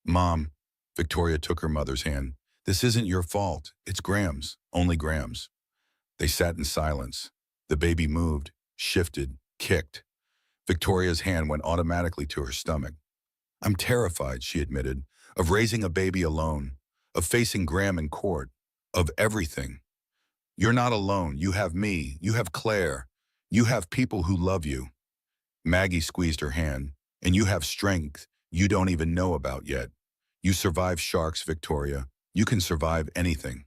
Mom, Victoria took her mother's hand. This isn't your fault. It's Graham's. Only Graham's. They sat in silence. The baby moved, shifted, kicked. Victoria's hand went automatically to her stomach. I'm terrified, she admitted, of raising a baby alone, of facing Graham in court, of everything. You're not alone. You have me. You have Claire. You have people who love you. Maggie squeezed her hand. And you have strength you don't even know about yet. You survived sharks, Victoria. You can survive anything.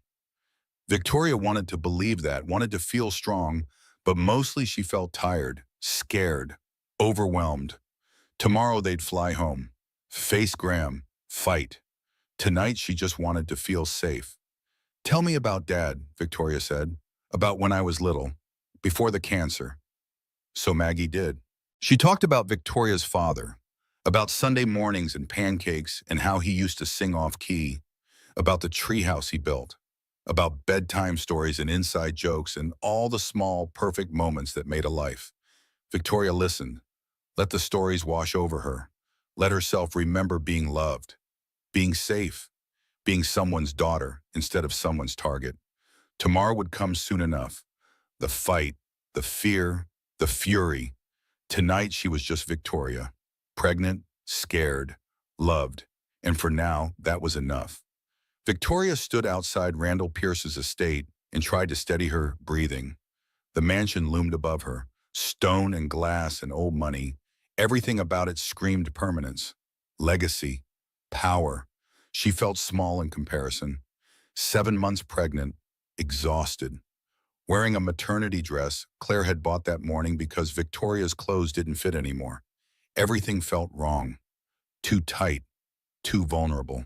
Victoria wanted to believe that, wanted to feel strong, but mostly she felt tired, scared, overwhelmed. Tomorrow they'd fly home, face Graham, fight. Tonight she just wanted to feel safe. Tell me about Dad, Victoria said, about when I was little, before the cancer. So Maggie did. She talked about Victoria's father, about Sunday mornings and pancakes and how he used to sing off key, about the treehouse he built, about bedtime stories and inside jokes and all the small, perfect moments that made a life. Victoria listened, let the stories wash over her, let herself remember being loved, being safe, being someone's daughter instead of someone's target. Tomorrow would come soon enough. The fight, the fear, the fury. Tonight she was just Victoria, pregnant, scared, loved, and for now, that was enough. Victoria stood outside Randall Pierce's estate and tried to steady her breathing. The mansion loomed above her, Stone and glass and old money. Everything about it screamed permanence, legacy, power. She felt small in comparison. 7 months pregnant, exhausted. Wearing a maternity dress Claire had bought that morning because Victoria's clothes didn't fit anymore. Everything felt wrong, too tight, too vulnerable.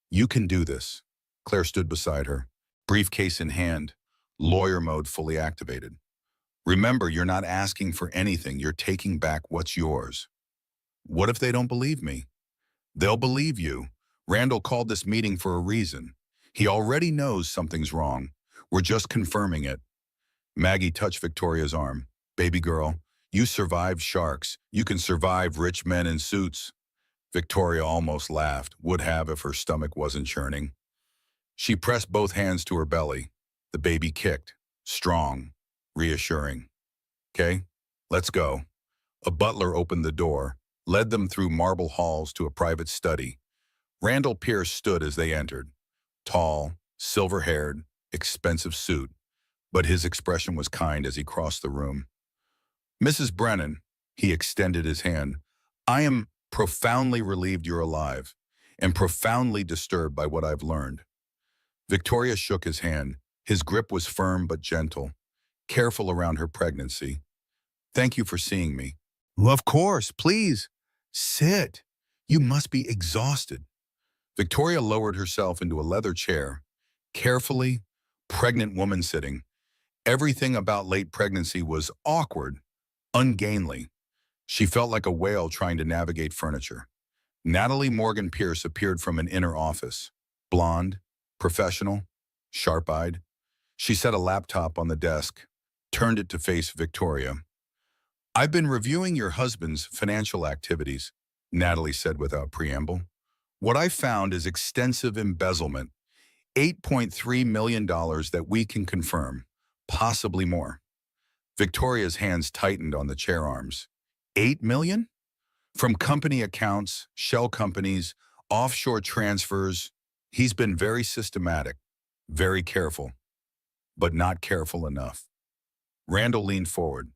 You can do this. Claire stood beside her, briefcase in hand, lawyer mode fully activated. Remember, you're not asking for anything. You're taking back what's yours. What if they don't believe me? They'll believe you. Randall called this meeting for a reason. He already knows something's wrong. We're just confirming it. Maggie touched Victoria's arm. Baby girl, you survived sharks. You can survive rich men in suits. Victoria almost laughed, would have if her stomach wasn't churning. She pressed both hands to her belly. The baby kicked, strong, reassuring. Okay, let's go. A butler opened the door, led them through marble halls to a private study. Randall Pierce stood as they entered. Tall, silver-haired, expensive suit, but his expression was kind as he crossed the room. Mrs. Brennan, he extended his hand. I am profoundly relieved you're alive and profoundly disturbed by what I've learned. Victoria shook his hand. His grip was firm but gentle, careful around her pregnancy. Thank you for seeing me. Well, of course, please. Sit. You must be exhausted. Victoria lowered herself into a leather chair. Carefully, pregnant woman sitting. Everything about late pregnancy was awkward, ungainly. She felt like a whale trying to navigate furniture. Natalie Morgan Pierce appeared from an inner office. Blonde, professional, sharp-eyed. She set a laptop on the desk, turned it to face Victoria. I've been reviewing your husband's financial activities, Natalie said without preamble. What I found is extensive embezzlement, $8.3 million that we can confirm, possibly more. Victoria's hands tightened on the chair arms. 8 million? From company accounts, shell companies, offshore transfers. He's been very systematic, very careful, but not careful enough. Randall leaned forward.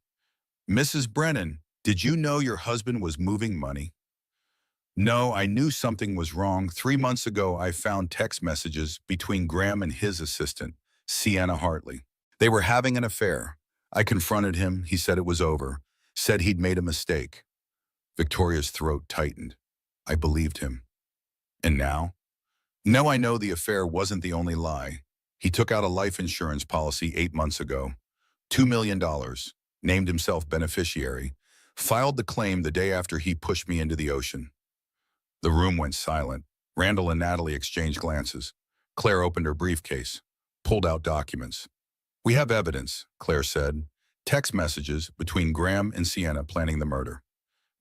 Mrs. Brennan, did you know your husband was moving money? No, I knew something was wrong. 3 months ago, I found text messages between Graham and his assistant, Sienna Hartley. They were having an affair. I confronted him. He said it was over, said he'd made a mistake. Victoria's throat tightened. I believed him. And now? Now I know the affair wasn't the only lie. He took out a life insurance policy 8 months ago. $2 million, named himself beneficiary, filed the claim the day after he pushed me into the ocean. The room went silent. Randall and Natalie exchanged glances. Claire opened her briefcase, pulled out documents. We have evidence, Claire said. Text messages between Graham and Sienna planning the murder.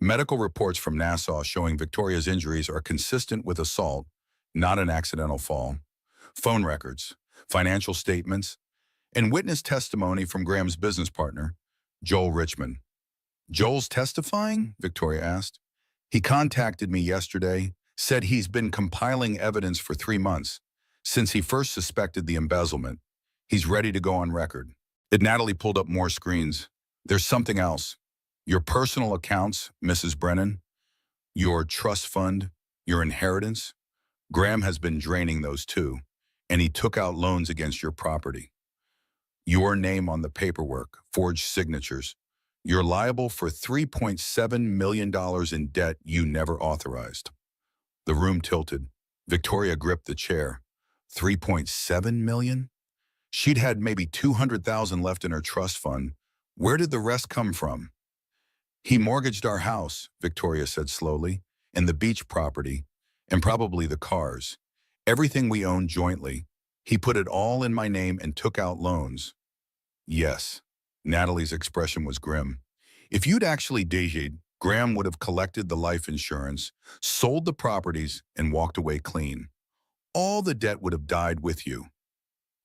Medical reports from Nassau showing Victoria's injuries are consistent with assault, not an accidental fall. Phone records, financial statements, and witness testimony from Graham's business partner, Joel Richmond. Joel's testifying? Victoria asked. He contacted me yesterday, said he's been compiling evidence for 3 months, since he first suspected the embezzlement. He's ready to go on record. Natalie pulled up more screens. There's something else. Your personal accounts, Mrs. Brennan, your trust fund, your inheritance. Graham has been draining those too, and he took out loans against your property. Your name on the paperwork, forged signatures. You're liable for $3.7 million in debt you never authorized. The room tilted. Victoria gripped the chair. $3.7 million? She'd had maybe $200,000 left in her trust fund. Where did the rest come from? He mortgaged our house, Victoria said slowly, and the beach property, and probably the cars. Everything we owned jointly. He put it all in my name and took out loans. Yes. Natalie's expression was grim. If you'd actually dated, Graham would have collected the life insurance, sold the properties, and walked away clean. All the debt would have died with you.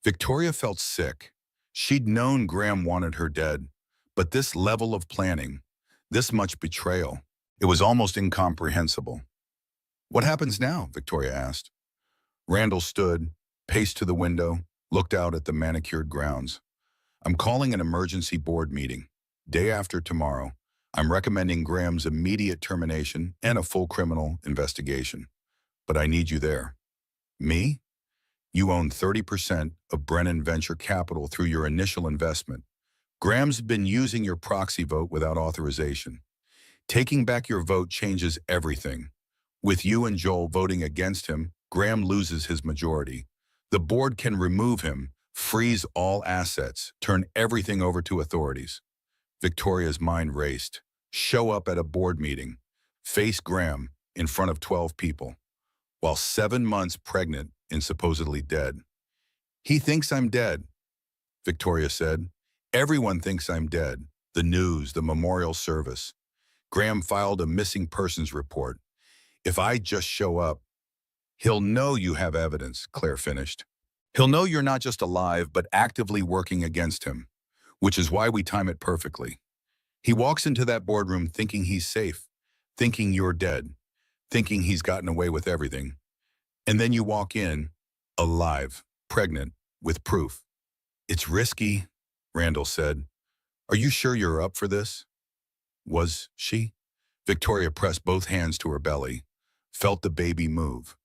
Victoria felt sick. She'd known Graham wanted her dead, but this level of planning, this much betrayal, it was almost incomprehensible. What happens now? Victoria asked. Randall stood, paced to the window, looked out at the manicured grounds. I'm calling an emergency board meeting. day after tomorrow. I'm recommending Graham's immediate termination and a full criminal investigation. But I need you there. Me? You own 30% of Brennan Venture Capital through your initial investment. Graham's been using your proxy vote without authorization. Taking back your vote changes everything. With you and Joel voting against him, Graham loses his majority. The board can remove him, freeze all assets, turn everything over to authorities. Victoria's mind raced. Show up at a board meeting. Face Graham in front of 12 people. While 7 months pregnant and supposedly dead. He thinks I'm dead, Victoria said. Everyone thinks I'm dead. The news, the memorial service. Graham filed a missing persons report. If I just show up, he'll know you have evidence, Claire finished. He'll know you're not just alive, but actively working against him, which is why we time it perfectly. He walks into that boardroom thinking he's safe, thinking you're dead, thinking he's gotten away with everything. And then you walk in, alive, pregnant, with proof. It's risky, Randall said. Are you sure you're up for this? Was she? Victoria pressed both hands to her belly, felt the baby move,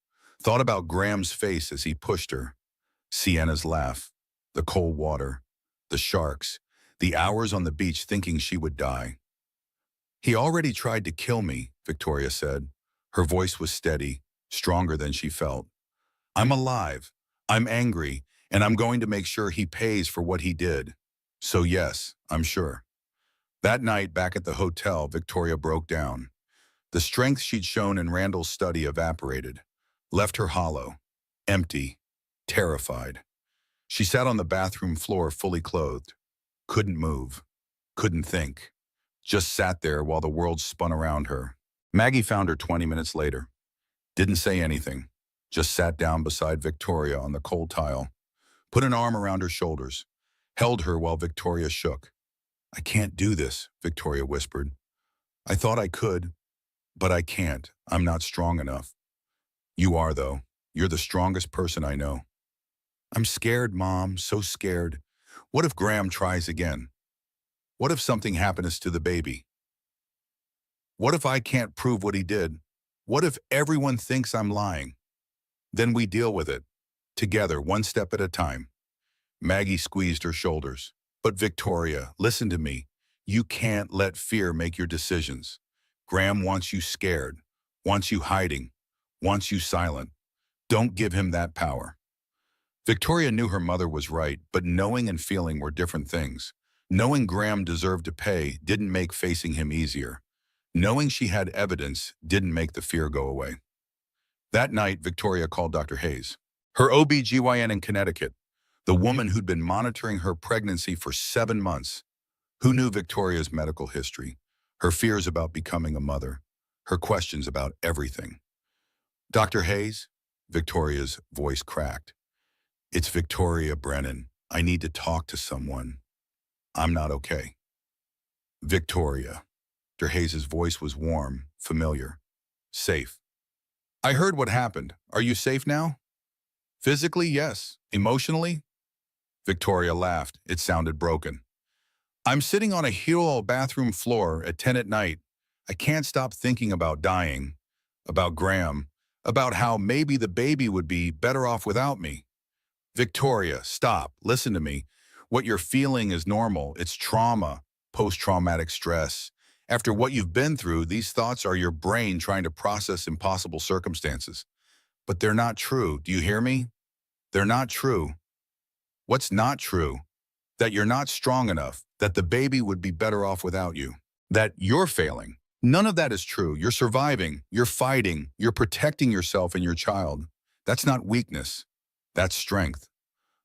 thought about Graham's face as he pushed her, Sienna's laugh, the cold water, the sharks, the hours on the beach thinking she would die. He already tried to kill me, Victoria said. Her voice was steady, stronger than she felt. I'm alive, I'm angry, and I'm going to make sure he pays for what he did. So yes, I'm sure. That night back at the hotel, Victoria broke down. The strength she'd shown in Randall's study evaporated, left her hollow, empty, terrified. She sat on the bathroom floor fully clothed, couldn't move, couldn't think, just sat there while the world spun around her. Maggie found her 20 minutes later. Didn't say anything, just sat down beside Victoria on the cold tile, put an arm around her shoulders, held her while Victoria shook. I can't do this, Victoria whispered. I thought I could, but I can't. I'm not strong enough. You are, though. You're the strongest person I know. I'm scared, Mom, so scared. What if Graham tries again? What if something happens to the baby? What if I can't prove what he did? What if everyone thinks I'm lying? Then we deal with it, together, one step at a time. Maggie squeezed her shoulders. But Victoria, listen to me. You can't let fear make your decisions. Graham wants you scared, wants you hiding, wants you silent. Don't give him that power. Victoria knew her mother was right, but knowing and feeling were different things. Knowing Graham deserved to pay didn't make facing him easier. Knowing she had evidence didn't make the fear go away. That night, Victoria called Dr. Hayes, her OB-GYN in Connecticut, the woman who'd been monitoring her pregnancy for 7 months, who knew Victoria's medical history, her fears about becoming a mother, her questions about everything. Dr. Hayes, Victoria's voice cracked. It's Victoria Brennan. I need to talk to someone. I'm not okay. Victoria. Dr. Hayes' voice was warm, familiar, safe. I heard what happened. Are you safe now? Physically, yes. Emotionally? Victoria laughed. It sounded broken. I'm sitting on a heel bathroom floor at 10 at night. I can't stop thinking about dying, about Graham, about how maybe the baby would be better off without me. Victoria, stop. Listen to me. What you're feeling is normal. It's trauma, post-traumatic stress. After what you've been through, these thoughts are your brain trying to process impossible circumstances. But they're not true. Do you hear me? They're not true. What's not true? That you're not strong enough, that the baby would be better off without you, that you're failing. None of that is true. You're surviving, you're fighting, you're protecting yourself and your child. That's not weakness. That's strength.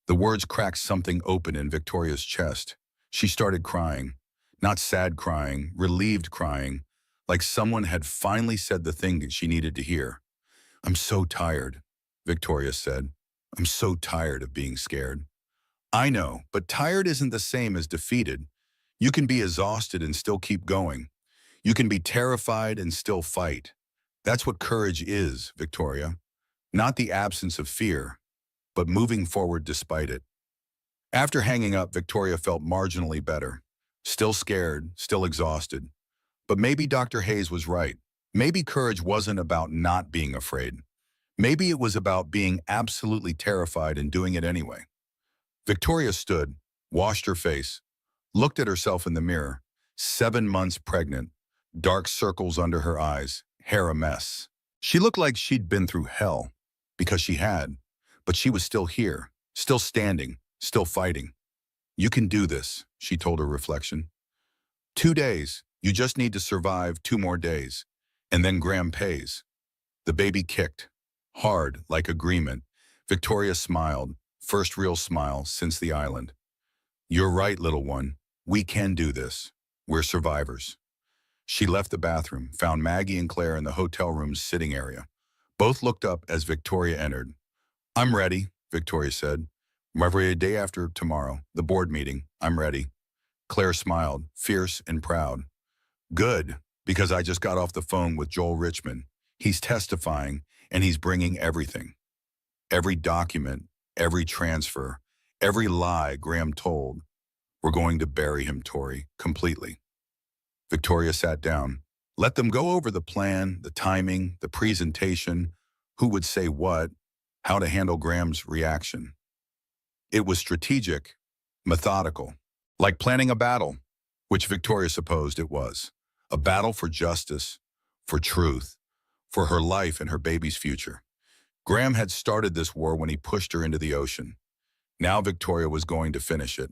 The words cracked something open in Victoria's chest. She started crying, not sad crying, relieved crying, like someone had finally said the thing that she needed to hear. I'm so tired, Victoria said. I'm so tired of being scared. I know, but tired isn't the same as defeated. You can be exhausted and still keep going. You can be terrified and still fight. That's what courage is, Victoria. Not the absence of fear, but moving forward despite it. After hanging up, Victoria felt marginally better. Still scared, still exhausted. But maybe Dr. Hayes was right. Maybe courage wasn't about not being afraid. Maybe it was about being absolutely terrified and doing it anyway. Victoria stood, washed her face, looked at herself in the mirror, 7 months pregnant, dark circles under her eyes, hair a mess. She looked like she'd been through hell, because she had, but she was still here, still standing, still fighting. You can do this, she told her reflection. 2 days, you just need to survive 2 more days, and then Graham pays. The baby kicked, hard, like agreement. Victoria smiled, first real smile since the island. You're right, little one. We can do this. We're survivors. She left the bathroom, found Maggie and Claire in the hotel room's sitting area. Both looked up as Victoria entered. I'm ready, Victoria said. Every day after tomorrow, the board meeting, I'm ready. Claire smiled, fierce and proud. Good, because I just got off the phone with Joel Richmond. He's testifying, and he's bringing everything. Every document, every transfer, every lie Graham told. We're going to bury him, Tori, completely. Victoria sat down. Let them go over the plan, the timing, the presentation, who would say what, how to handle Graham's reaction. It was strategic, methodical, like planning a battle, which Victoria supposed it was. A battle for justice, for truth, for her life and her baby's future. Graham had started this war when he pushed her into the ocean. Now Victoria was going to finish it,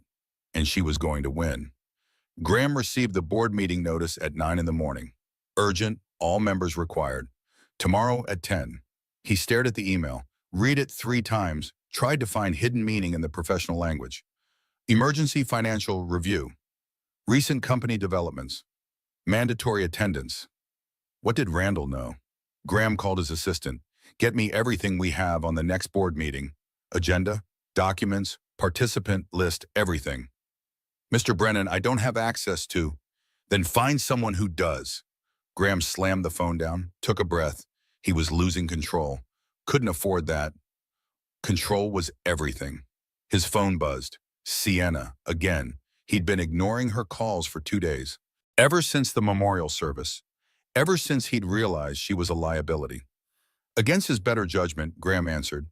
and she was going to win. Graham received the board meeting notice at 9 in the morning. Urgent, all members required. Tomorrow at 10. He stared at the email, read it 3 times, tried to find hidden meaning in the professional language. Emergency financial review. Recent company developments. Mandatory attendance. What did Randall know? Graham called his assistant. Get me everything we have on the next board meeting. Agenda, documents, participant list, everything. Mr. Brennan, I don't have access to. Then find someone who does. Graham slammed the phone down, took a breath. He was losing control. Couldn't afford that. Control was everything. His phone buzzed. Sienna, again. He'd been ignoring her calls for 2 days. Ever since the memorial service. Ever since he'd realized she was a liability. Against his better judgment, Graham answered.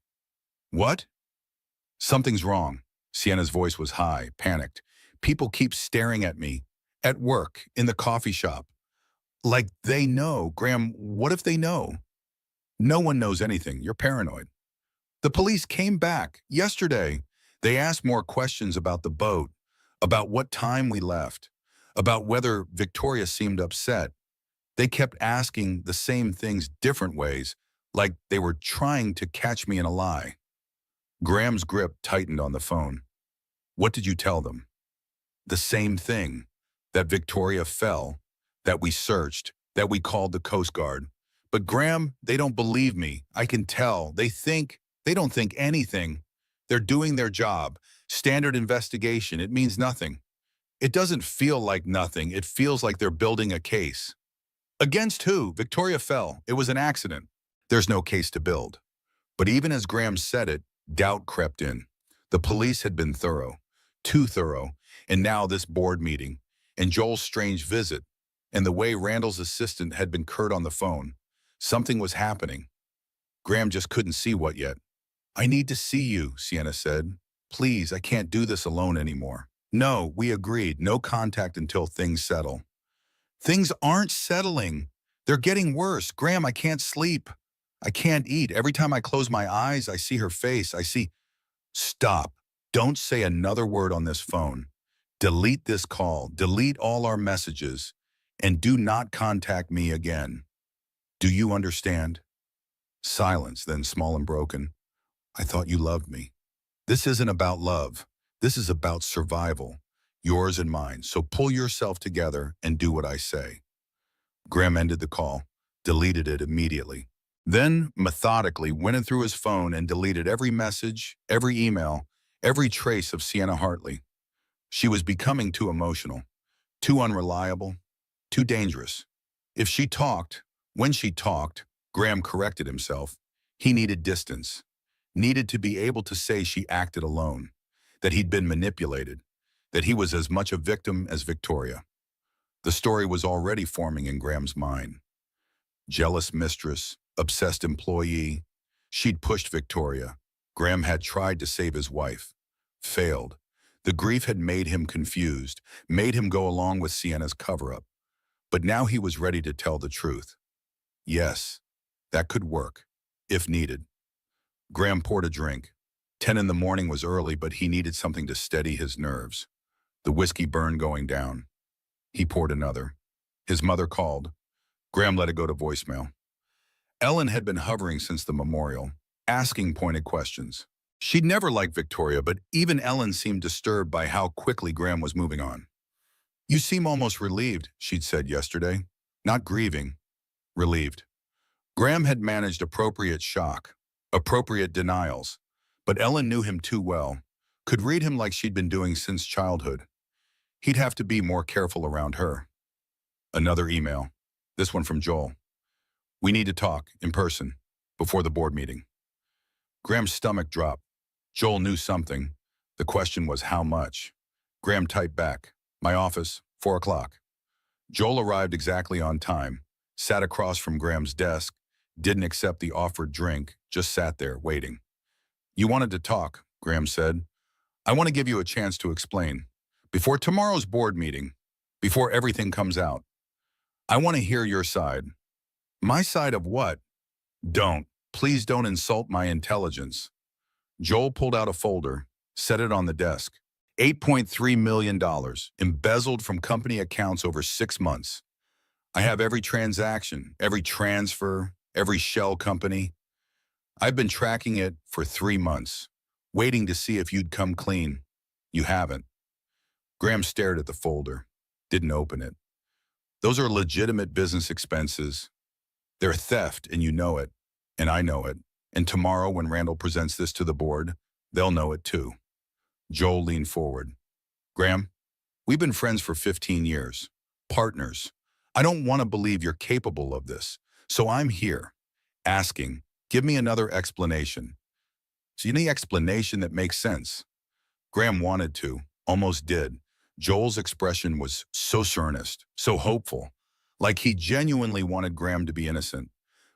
What? Something's wrong. Sienna's voice was high, panicked. People keep staring at me. At work, in the coffee shop. Like they know. Graham, what if they know? No one knows anything. You're paranoid. The police came back yesterday. They asked more questions about the boat, about what time we left, about whether Victoria seemed upset. They kept asking the same things different ways, like they were trying to catch me in a lie. Graham's grip tightened on the phone. What did you tell them? The same thing, that Victoria fell, that we searched, that we called the Coast Guard. But Graham, they don't believe me. I can tell. They don't think anything. They're doing their job. Standard investigation, it means nothing. It doesn't feel like nothing. It feels like they're building a case. Against who? Victoria fell. It was an accident. There's no case to build. But even as Graham said it, doubt crept in. The police had been thorough, too thorough, and now this board meeting, and Joel's strange visit, and the way Randall's assistant had been curt on the phone. Something was happening. Graham just couldn't see what yet. I need to see you, Sienna said. Please, I can't do this alone anymore. No, we agreed. No contact until things settle. Things aren't settling. They're getting worse. Graham, I can't sleep. I can't eat. Every time I close my eyes, I see her face. Stop. Don't say another word on this phone. Delete this call. Delete all our messages. And do not contact me again. Do you understand? Silence, then small and broken. I thought you loved me. This isn't about love. This is about survival. Yours and mine. So pull yourself together and do what I say. Graham ended the call, deleted it immediately. Then, methodically, went through his phone and deleted every message, every email, every trace of Sienna Hartley. She was becoming too emotional, too unreliable, too dangerous. If she talked, when she talked, Graham corrected himself. He needed distance, needed to be able to say she acted alone, that he'd been manipulated, that he was as much a victim as Victoria. The story was already forming in Graham's mind. Jealous mistress, obsessed employee. She'd pushed Victoria. Graham had tried to save his wife. Failed. The grief had made him confused, made him go along with Sienna's cover-up. But now he was ready to tell the truth. Yes, that could work, if needed. Graham poured a drink. 10 in the morning was early, but he needed something to steady his nerves. The whiskey burned going down. He poured another. His mother called. Graham let it go to voicemail. Ellen had been hovering since the memorial, asking pointed questions. She'd never liked Victoria, but even Ellen seemed disturbed by how quickly Graham was moving on. "You seem almost relieved," she'd said yesterday. Not grieving, relieved. Graham had managed appropriate shock, appropriate denials, but Ellen knew him too well, could read him like she'd been doing since childhood. He'd have to be more careful around her. Another email, this one from Joel. "We need to talk, in person, before the board meeting." Graham's stomach dropped. Joel knew something. The question was how much. Graham typed back, "My office, 4 o'clock. Joel arrived exactly on time, sat across from Graham's desk, didn't accept the offered drink, just sat there, waiting. "You wanted to talk," Graham said. "I want to give you a chance to explain. Before tomorrow's board meeting, before everything comes out, I want to hear your side." "My side of what?" "Don't. Please don't insult my intelligence." Joel pulled out a folder, set it on the desk. $8.3 million, embezzled from company accounts over 6 months. I have every transaction, every transfer, every shell company. I've been tracking it for 3 months, waiting to see if you'd come clean. You haven't. Graham stared at the folder, didn't open it. "Those are legitimate business expenses. They're theft, and you know it, and I know it. And tomorrow, when Randall presents this to the board, they'll know it too." Joel leaned forward. "Graham, we've been friends for 15 years, partners. I don't want to believe you're capable of this, so I'm here, asking, give me another explanation. See any explanation that makes sense?" Graham wanted to, almost did. Joel's expression was so earnest, so hopeful, like he genuinely wanted Graham to be innocent.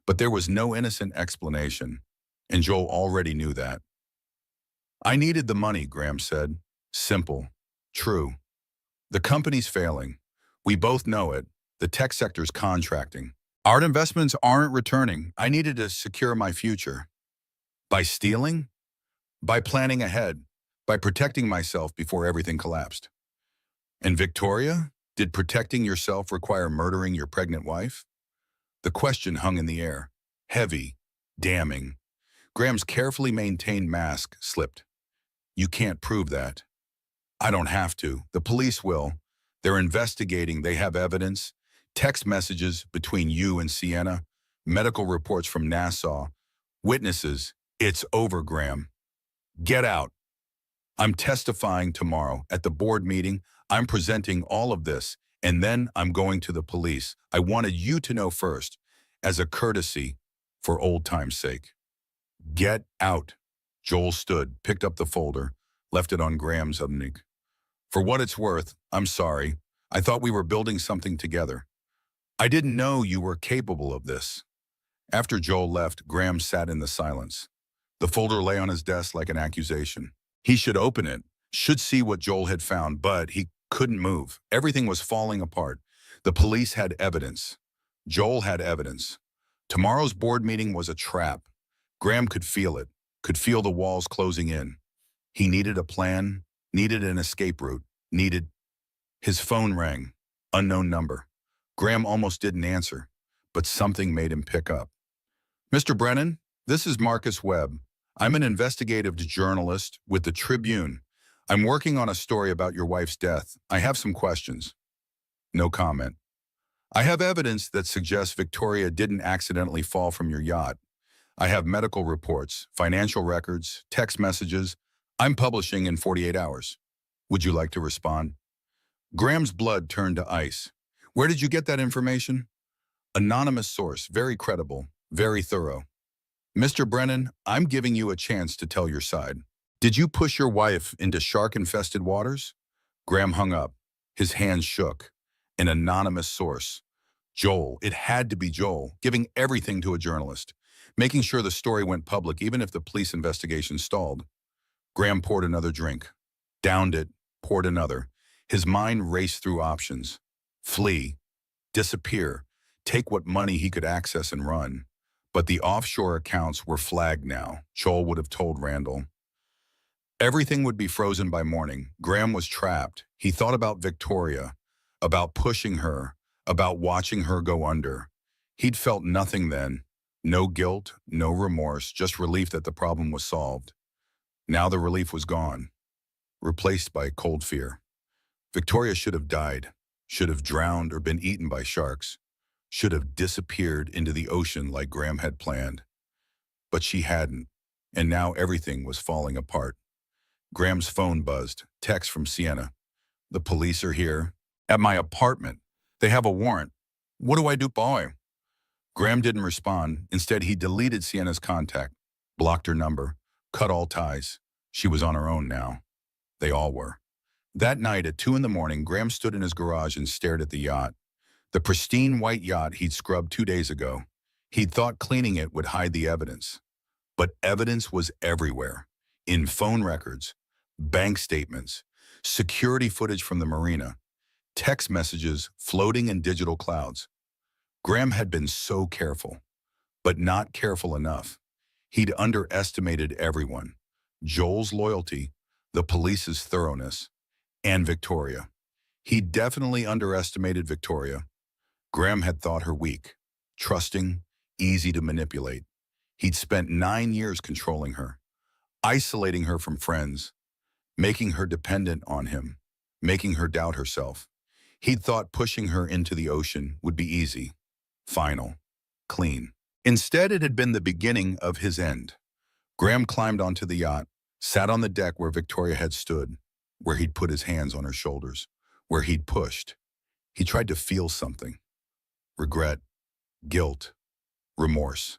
But there was no innocent explanation, and Joel already knew that. "I needed the money," Graham said. Simple. True. "The company's failing. We both know it. The tech sector's contracting. Our investments aren't returning. I needed to secure my future." By stealing? By planning ahead. By protecting myself before everything collapsed. "And Victoria? Did protecting yourself require murdering your pregnant wife?" The question hung in the air, heavy, damning. Graham's carefully maintained mask slipped. "You can't prove that." "I don't have to. The police will. They're investigating. They have evidence. Text messages between you and Sienna. Medical reports from Nassau. Witnesses. It's over, Graham. Get out. I'm testifying tomorrow at the board meeting. I'm presenting all of this, and then I'm going to the police. I wanted you to know first, as a courtesy, for old time's sake." "Get out." Joel stood, picked up the folder, left it on Graham's unnig. "For what it's worth, I'm sorry. I thought we were building something together. I didn't know you were capable of this." After Joel left, Graham sat in the silence. The folder lay on his desk like an accusation. He should open it, should see what Joel had found, but he couldn't move. Everything was falling apart. The police had evidence. Joel had evidence. Tomorrow's board meeting was a trap. Graham could feel it, could feel the walls closing in. He needed a plan, needed an escape route, needed... His phone rang. Unknown number. Graham almost didn't answer, but something made him pick up. "Mr. Brennan, this is Marcus Webb. I'm an investigative journalist with the Tribune. I'm working on a story about your wife's death. I have some questions." No comment. "I have evidence that suggests Victoria didn't accidentally fall from your yacht. I have medical reports, financial records, text messages. I'm publishing in 48 hours. Would you like to respond?" Graham's blood turned to ice. "Where did you get that information?" "Anonymous source, very credible, very thorough." "Mr. Brennan, I'm giving you a chance to tell your side. Did you push your wife into shark-infested waters?" Graham hung up. His hands shook. An anonymous source. Joel. It had to be Joel, giving everything to a journalist, making sure the story went public even if the police investigation stalled. Graham poured another drink, downed it, poured another. His mind raced through options. Flee, disappear, take what money he could access and run. But the offshore accounts were flagged now, Joel would have told Randall. Everything would be frozen by morning. Graham was trapped. He thought about Victoria, about pushing her, about watching her go under. He'd felt nothing then. No guilt, no remorse, just relief that the problem was solved. Now the relief was gone, replaced by cold fear. Victoria should have died, should have drowned or been eaten by sharks, should have disappeared into the ocean like Graham had planned. But she hadn't, and now everything was falling apart. Graham's phone buzzed, text from Sienna. The police are here. At my apartment. They have a warrant. What do I do, boy? Graham didn't respond. Instead, he deleted Sienna's contact, blocked her number, cut all ties. She was on her own now. They all were. That night at 2 in the morning, Graham stood in his garage and stared at the yacht. The pristine white yacht he'd scrubbed 2 days ago. He'd thought cleaning it would hide the evidence. But evidence was everywhere. In phone records, bank statements, security footage from the marina, text messages floating in digital clouds. Graham had been so careful, but not careful enough. He'd underestimated everyone. Joel's loyalty, the police's thoroughness, and Victoria. He definitely underestimated Victoria. Graham had thought her weak, trusting, easy to manipulate. He'd spent 9 years controlling her, isolating her from friends, making her dependent on him, making her doubt herself. He'd thought pushing her into the ocean would be easy, final, clean. Instead, it had been the beginning of his end. Graham climbed onto the yacht, sat on the deck where Victoria had stood, where he'd put his hands on her shoulders, where he'd pushed. He tried to feel something. Regret, guilt, remorse,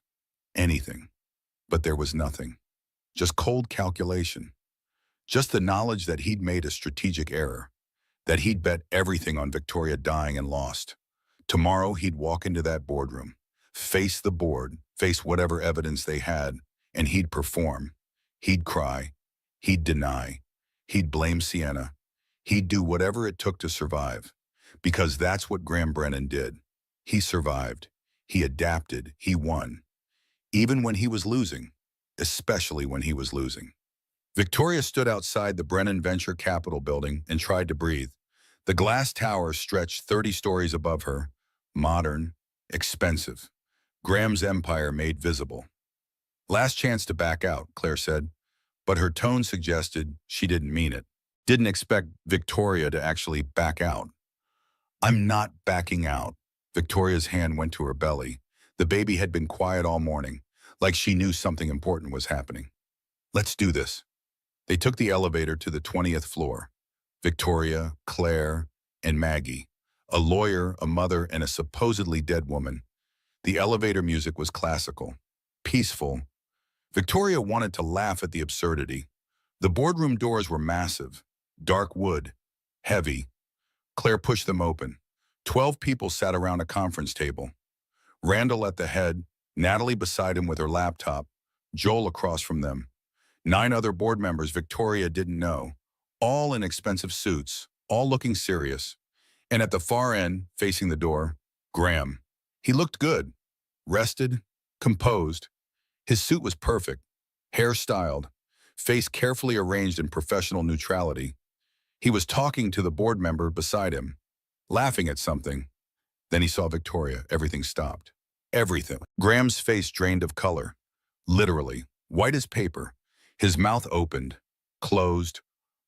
anything. But there was nothing. Just cold calculation. Just the knowledge that he'd made a strategic error, that he'd bet everything on Victoria dying and lost. Tomorrow he'd walk into that boardroom, face the board, face whatever evidence they had, and he'd perform. He'd cry. He'd deny. He'd blame Sienna. He'd do whatever it took to survive. Because that's what Graham Brennan did. He survived. He adapted. He won. Even when he was losing. Especially when he was losing. Victoria stood outside the Brennan Venture Capital building and tried to breathe. The glass tower stretched 30 stories above her. Modern. Expensive. Graham's empire made visible. Last chance to back out, Claire said, but her tone suggested she didn't mean it. Didn't expect Victoria to actually back out. I'm not backing out. Victoria's hand went to her belly. The baby had been quiet all morning, like she knew something important was happening. Let's do this. They took the elevator to the 20th floor. Victoria, Claire, and Maggie. A lawyer, a mother, and a supposedly dead woman. The elevator music was classical, peaceful. Victoria wanted to laugh at the absurdity. The boardroom doors were massive, dark wood, heavy. Claire pushed them open. 12 people sat around a conference table. Randall at the head, Natalie beside him with her laptop, Joel across from them. 9 other board members Victoria didn't know, all in expensive suits, all looking serious. And at the far end, facing the door, Graham. He looked good, rested, composed. His suit was perfect, hair styled, face carefully arranged in professional neutrality. He was talking to the board member beside him, laughing at something. Then he saw Victoria. Everything stopped. Everything. Graham's face drained of color, literally, white as paper. His mouth opened, closed,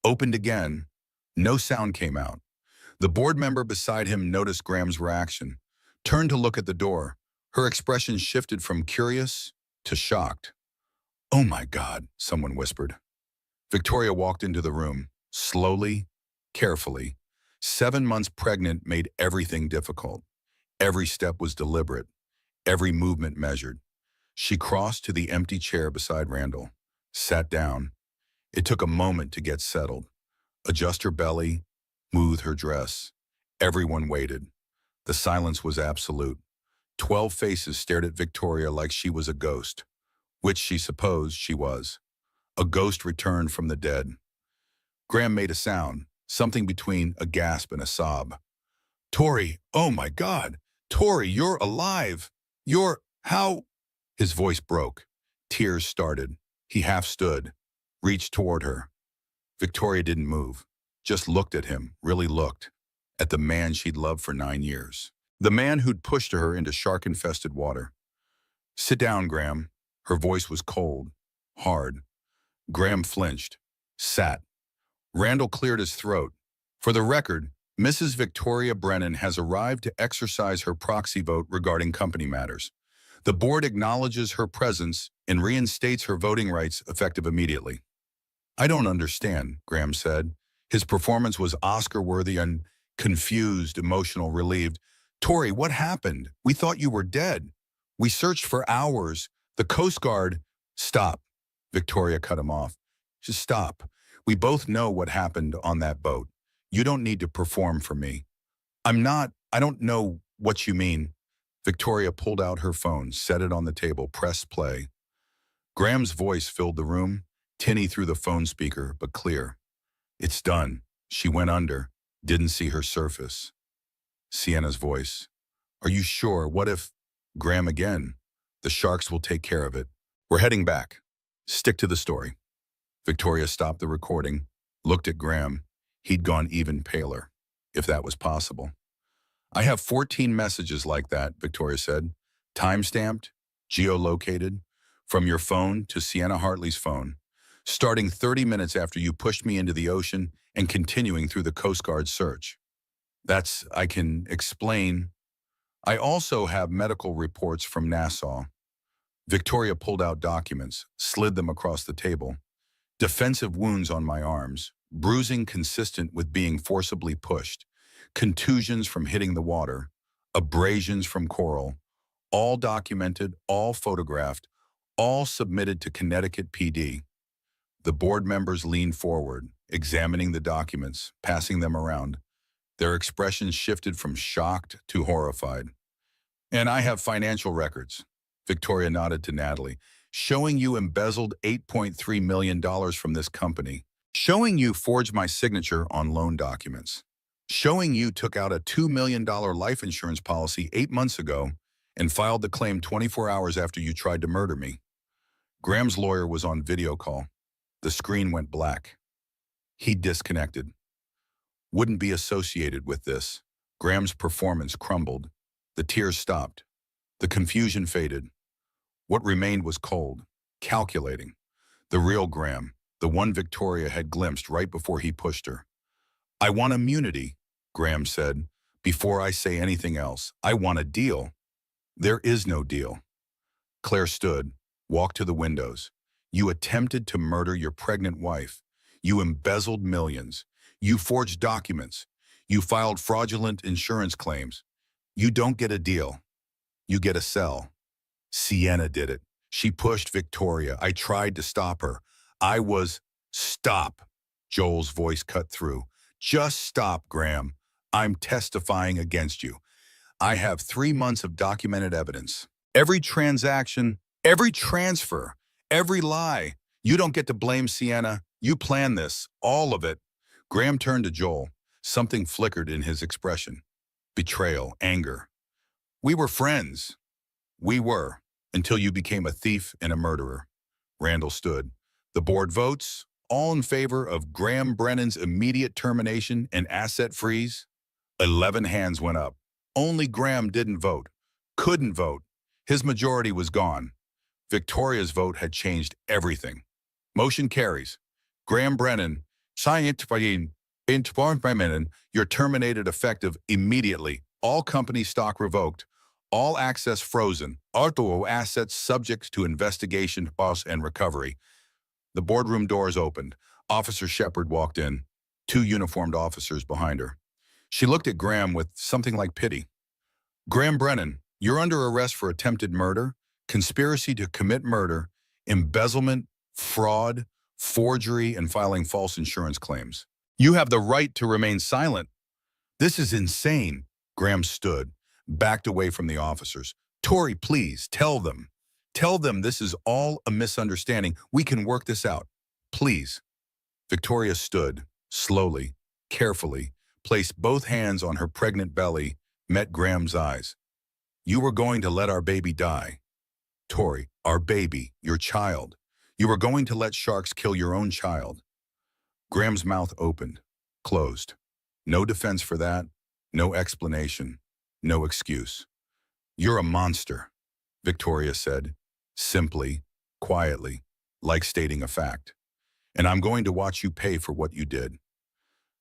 opened again. No sound came out. The board member beside him noticed Graham's reaction, turned to look at the door. Her expression shifted from curious to shocked. "Oh my God," someone whispered. Victoria walked into the room, slowly, carefully. 7 months pregnant made everything difficult. Every step was deliberate, every movement measured. She crossed to the empty chair beside Randall, sat down. It took a moment to get settled, adjust her belly, smooth her dress. Everyone waited. The silence was absolute. 12 faces stared at Victoria like she was a ghost, which she supposed she was. A ghost returned from the dead. Graham made a sound, something between a gasp and a sob. Tori, oh my God! Tori, you're alive! How? His voice broke. Tears started. He half stood, reached toward her. Victoria didn't move, just looked at him, really looked, at the man she'd loved for 9 years. The man who'd pushed her into shark-infested water. Sit down, Graham. Her voice was cold, hard. Graham flinched, sat. Randall cleared his throat. For the record, Mrs. Victoria Brennan has arrived to exercise her proxy vote regarding company matters. The board acknowledges her presence and reinstates her voting rights effective immediately. I don't understand, Graham said. His performance was Oscar-worthy and confused, emotional, relieved. Tori, what happened? We thought you were dead. We searched for hours. The Coast Guard... Stop. Victoria cut him off. Just stop. We both know what happened on that boat. You don't need to perform for me. I don't know what you mean. Victoria pulled out her phone, set it on the table, pressed play. Graham's voice filled the room, tinny through the phone speaker, but clear. It's done. She went under, didn't see her surface. Sienna's voice. Are you sure? What if... Graham again. The sharks will take care of it. We're heading back. Stick to the story. Victoria stopped the recording, looked at Graham. He'd gone even paler, if that was possible. I have 14 messages like that, Victoria said. Time-stamped, geolocated, from your phone to Sienna Hartley's phone, starting 30 minutes after you pushed me into the ocean and continuing through the Coast Guard search. I can explain. I also have medical reports from Nassau. Victoria pulled out documents, slid them across the table. Defensive wounds on my arms, bruising consistent with being forcibly pushed, contusions from hitting the water, abrasions from coral, all documented, all photographed, all submitted to Connecticut PD. The board members leaned forward, examining the documents, passing them around. Their expressions shifted from shocked to horrified. And I have financial records, Victoria nodded to Natalie, showing you embezzled $8.3 million from this company, showing you forged my signature on loan documents, showing you took out a $2 million life insurance policy 8 months ago and filed the claim 24 hours after you tried to murder me. Graham's lawyer was on video call. The screen went black. He disconnected. Wouldn't be associated with this. Graham's performance crumbled. The tears stopped. The confusion faded. What remained was cold, calculating. The real Graham, the one Victoria had glimpsed right before he pushed her. I want immunity, Graham said. Before I say anything else, I want a deal. There is no deal. Claire stood, walked to the windows. You attempted to murder your pregnant wife. You embezzled millions. You forged documents. You filed fraudulent insurance claims. You don't get a deal. You get a cell. Sienna did it. She pushed Victoria. I tried to stop her. Stop. Joel's voice cut through. Just stop, Graham. I'm testifying against you. I have 3 months of documented evidence. Every transaction, every transfer, every lie. You don't get to blame Sienna. You planned this, all of it. Graham turned to Joel. Something flickered in his expression. Betrayal, anger. We were friends. We were, until you became a thief and a murderer. Randall stood. The board votes, all in favor of Graham Brennan's immediate termination and asset freeze. 11 hands went up. Only Graham didn't vote. Couldn't vote. His majority was gone. Victoria's vote had changed everything. Motion carries. Graham Brennan, you're terminated effective immediately. All company stock revoked. All access frozen. All assets subject to investigation, loss, and recovery. The boardroom doors opened. Officer Shepard walked in. 2 uniformed officers behind her. She looked at Graham with something like pity. Graham Brennan, you're under arrest for attempted murder, conspiracy to commit murder, embezzlement, fraud, forgery, and filing false insurance claims. You have the right to remain silent. This is insane. Graham stood, backed away from the officers. Tori, please, tell them. Tell them this is all a misunderstanding. We can work this out. Please. Victoria stood, slowly, carefully, placed both hands on her pregnant belly, met Graham's eyes. You were going to let our baby die. Tori, our baby, your child. You were going to let sharks kill your own child. Graham's mouth opened, closed. No defense for that, no explanation, no excuse. You're a monster, Victoria said, simply, quietly, like stating a fact. And I'm going to watch you pay for what you did.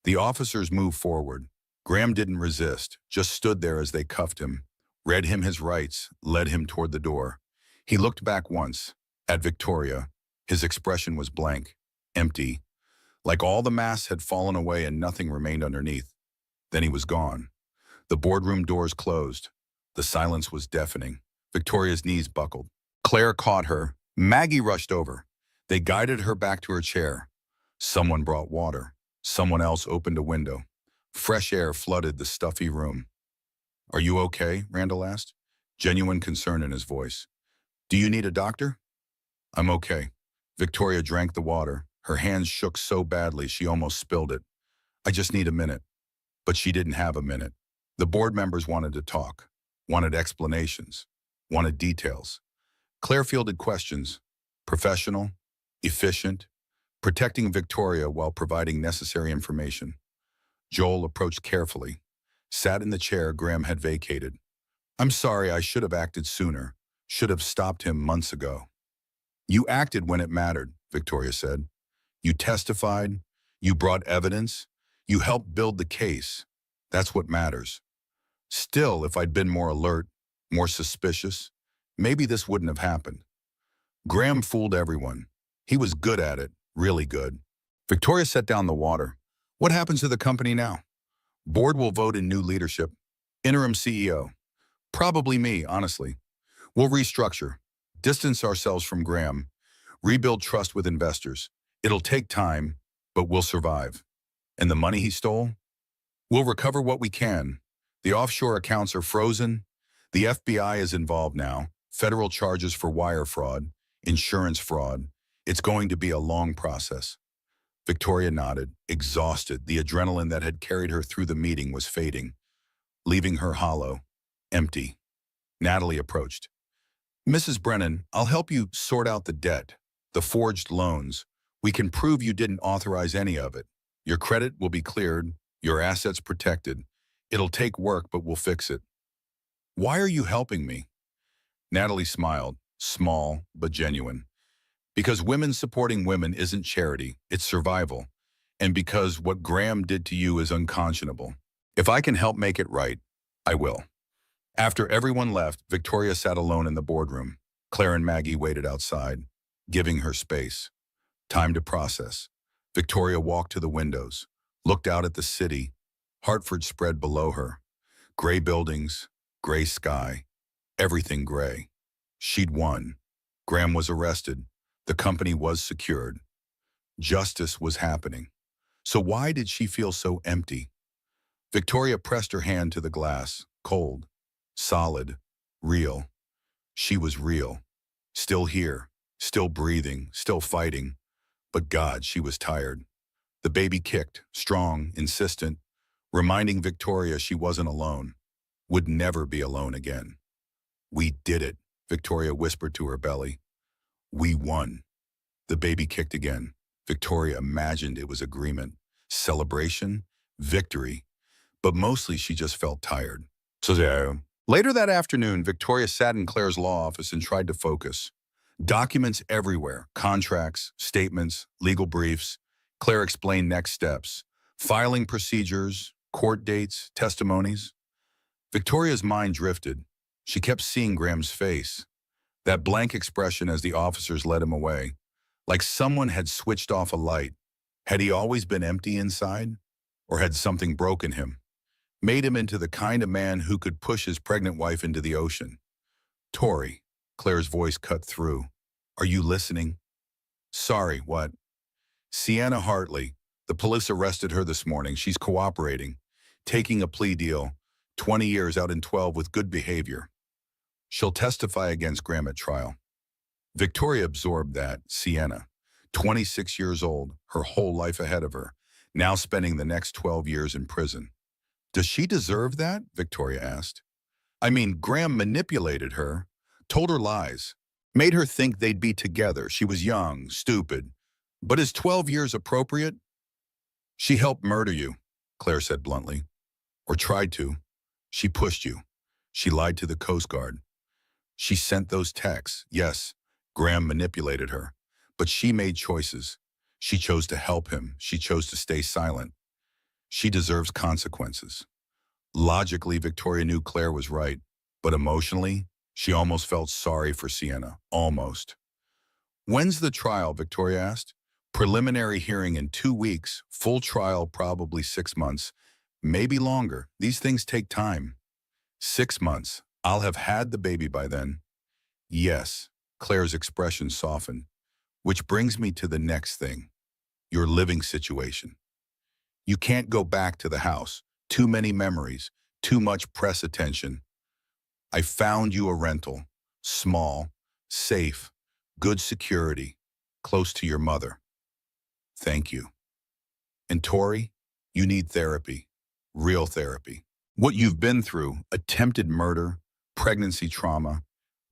The officers moved forward. Graham didn't resist, just stood there as they cuffed him, read him his rights, led him toward the door. He looked back once, at Victoria. His expression was blank, empty, like all the masks had fallen away and nothing remained underneath. Then he was gone. The boardroom doors closed. The silence was deafening. Victoria's knees buckled. Claire caught her. Maggie rushed over. They guided her back to her chair. Someone brought water. Someone else opened a window. Fresh air flooded the stuffy room. Are you okay? Randall asked, genuine concern in his voice. Do you need a doctor? I'm okay. Victoria drank the water. Her hands shook so badly she almost spilled it. I just need a minute. But she didn't have a minute. The board members wanted to talk, wanted explanations, wanted details. Claire fielded questions, professional, efficient, protecting Victoria while providing necessary information. Joel approached carefully, sat in the chair Graham had vacated. I'm sorry, I should have acted sooner, should have stopped him months ago. You acted when it mattered, Victoria said. You testified, you brought evidence, you helped build the case. That's what matters. Still, if I'd been more alert, more suspicious, maybe this wouldn't have happened. Graham fooled everyone. He was good at it, really good. Victoria set down the water. What happens to the company now? Board will vote in new leadership. Interim CEO. Probably me, honestly. We'll restructure, distance ourselves from Graham, rebuild trust with investors. It'll take time, but we'll survive. And the money he stole? We'll recover what we can. The offshore accounts are frozen. The FBI is involved now. Federal charges for wire fraud, insurance fraud. It's going to be a long process. Victoria nodded, exhausted. The adrenaline that had carried her through the meeting was fading, leaving her hollow, empty. Natalie approached. Mrs. Brennan, I'll help you sort out the debt, the forged loans. We can prove you didn't authorize any of it. Your credit will be cleared, your assets protected. It'll take work, but we'll fix it. Why are you helping me? Natalie smiled, small but genuine. Because women supporting women isn't charity, it's survival. And because what Graham did to you is unconscionable. If I can help make it right, I will. After everyone left, Victoria sat alone in the boardroom. Claire and Maggie waited outside, giving her space. Time to process. Victoria walked to the windows, looked out at the city. Hartford spread below her. Gray buildings, gray sky, everything gray. She'd won. Graham was arrested. The company was secured. Justice was happening. So why did she feel so empty? Victoria pressed her hand to the glass, cold, solid, real. She was real. Still here, still breathing, still fighting. But God, she was tired. The baby kicked, strong, insistent, reminding Victoria she wasn't alone, would never be alone again. We did it, Victoria whispered to her belly. We won. The baby kicked again. Victoria imagined it was agreement, celebration, victory, but mostly she just felt tired. Later that afternoon, Victoria sat in Claire's law office and tried to focus. Documents everywhere, contracts, statements, legal briefs. Claire explained next steps, filing procedures, court dates, testimonies. Victoria's mind drifted. She kept seeing Graham's face, that blank expression as the officers led him away, like someone had switched off a light. Had he always been empty inside? Or had something broken him, made him into the kind of man who could push his pregnant wife into the ocean? Tori, Claire's voice cut through. Are you listening? Sorry, what? Sienna Hartley, the The police arrested her this morning. She's cooperating, taking a plea deal, 20 years out in 12 with good behavior. She'll testify against Graham at trial. Victoria absorbed that. Sienna, 26 years old, her whole life ahead of her, now spending the next 12 years in prison. Does she deserve that? Victoria asked. I mean, Graham manipulated her, told her lies, made her think they'd be together. She was young, stupid. But is 12 years appropriate? She helped murder you, Claire said bluntly. Or tried to. She pushed you. She lied to the Coast Guard. She sent those texts. Yes, Graham manipulated her. But she made choices. She chose to help him. She chose to stay silent. She deserves consequences. Logically, Victoria knew Claire was right. But emotionally, she almost felt sorry for Sienna. Almost. When's the trial? Victoria asked. Preliminary hearing in 2 weeks. Full trial probably 6 months. Maybe longer. These things take time. 6 months. I'll have had the baby by then. Yes. Claire's expression softened. Which brings me to the next thing. Your living situation. You can't go back to the house. Too many memories. Too much press attention. I found you a rental. Small. Safe. Good security. Close to your mother. Thank you. And Tori, you need therapy. Real therapy. What you've been through, attempted murder, pregnancy trauma,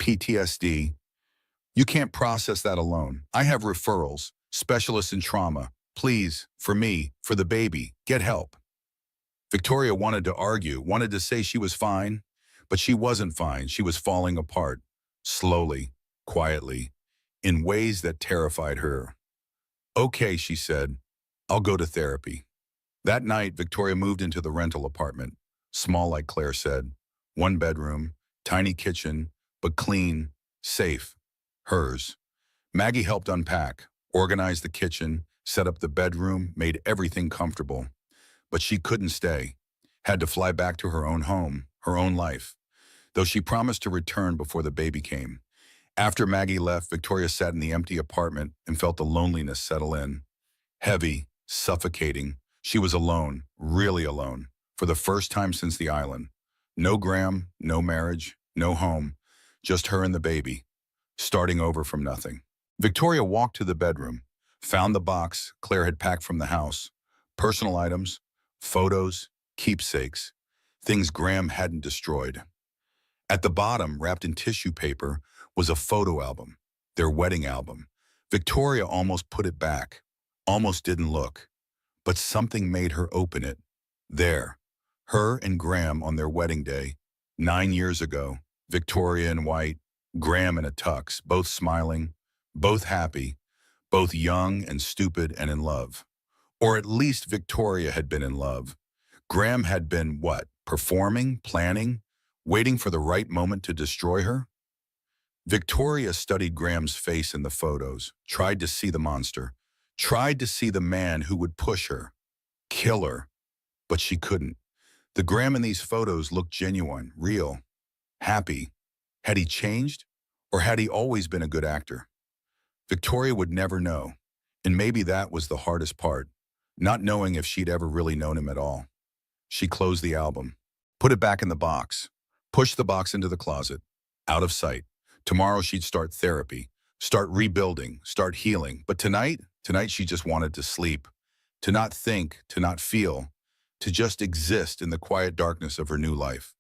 PTSD, you can't process that alone. I have referrals, specialists in trauma. Please, for me, for the baby, get help. Victoria wanted to argue, wanted to say she was fine, but she wasn't fine. She was falling apart, slowly, quietly, in ways that terrified her. Okay, she said, I'll go to therapy. That night, Victoria moved into the rental apartment. Small, like Claire said. 1 bedroom, tiny kitchen, but clean, safe. Hers. Maggie helped unpack, organize the kitchen, set up the bedroom, made everything comfortable. But she couldn't stay. Had to fly back to her own home, her own life. Though she promised to return before the baby came. After Maggie left, Victoria sat in the empty apartment and felt the loneliness settle in. Heavy, suffocating. She was alone, really alone, for the first time since the island. No Graham, no marriage, no home, just her and the baby, starting over from nothing. Victoria walked to the bedroom, found the box Claire had packed from the house, personal items, photos, keepsakes, things Graham hadn't destroyed. At the bottom, wrapped in tissue paper, was a photo album, their wedding album. Victoria almost put it back, almost didn't look, but something made her open it. There, her and Graham on their wedding day, 9 years ago, Victoria in white, Graham in a tux, both smiling, both happy, both young and stupid and in love. Or at least Victoria had been in love. Graham had been, what, performing, planning, waiting for the right moment to destroy her? Victoria studied Graham's face in the photos, tried to see the monster, tried to see the man who would push her, kill her, but she couldn't. The Graham in these photos looked genuine, real, happy. Had he changed, or had he always been a good actor? Victoria would never know, and maybe that was the hardest part, not knowing if she'd ever really known him at all. She closed the album, put it back in the box, pushed the box into the closet, out of sight. Tomorrow she'd start therapy, start rebuilding, start healing. But tonight she just wanted to sleep, to not think, to not feel, to just exist in the quiet darkness of her new life.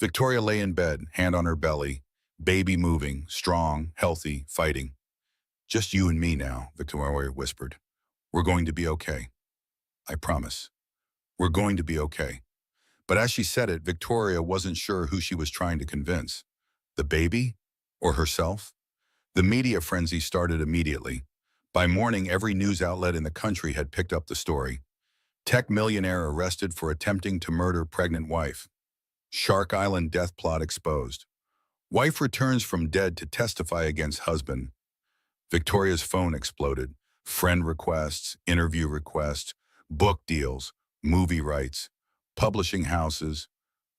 Victoria lay in bed, hand on her belly, baby moving, strong, healthy, fighting. Just you and me now, Victoria whispered. We're going to be okay. I promise. We're going to be okay. But as she said it, Victoria wasn't sure who she was trying to convince. The baby? Or herself? The media frenzy started immediately. By morning, every news outlet in the country had picked up the story. Tech millionaire arrested for attempting to murder pregnant wife. Shark Island death plot exposed. Wife returns from dead to testify against husband. Victoria's phone exploded. Friend requests, interview requests, book deals, movie rights, publishing houses,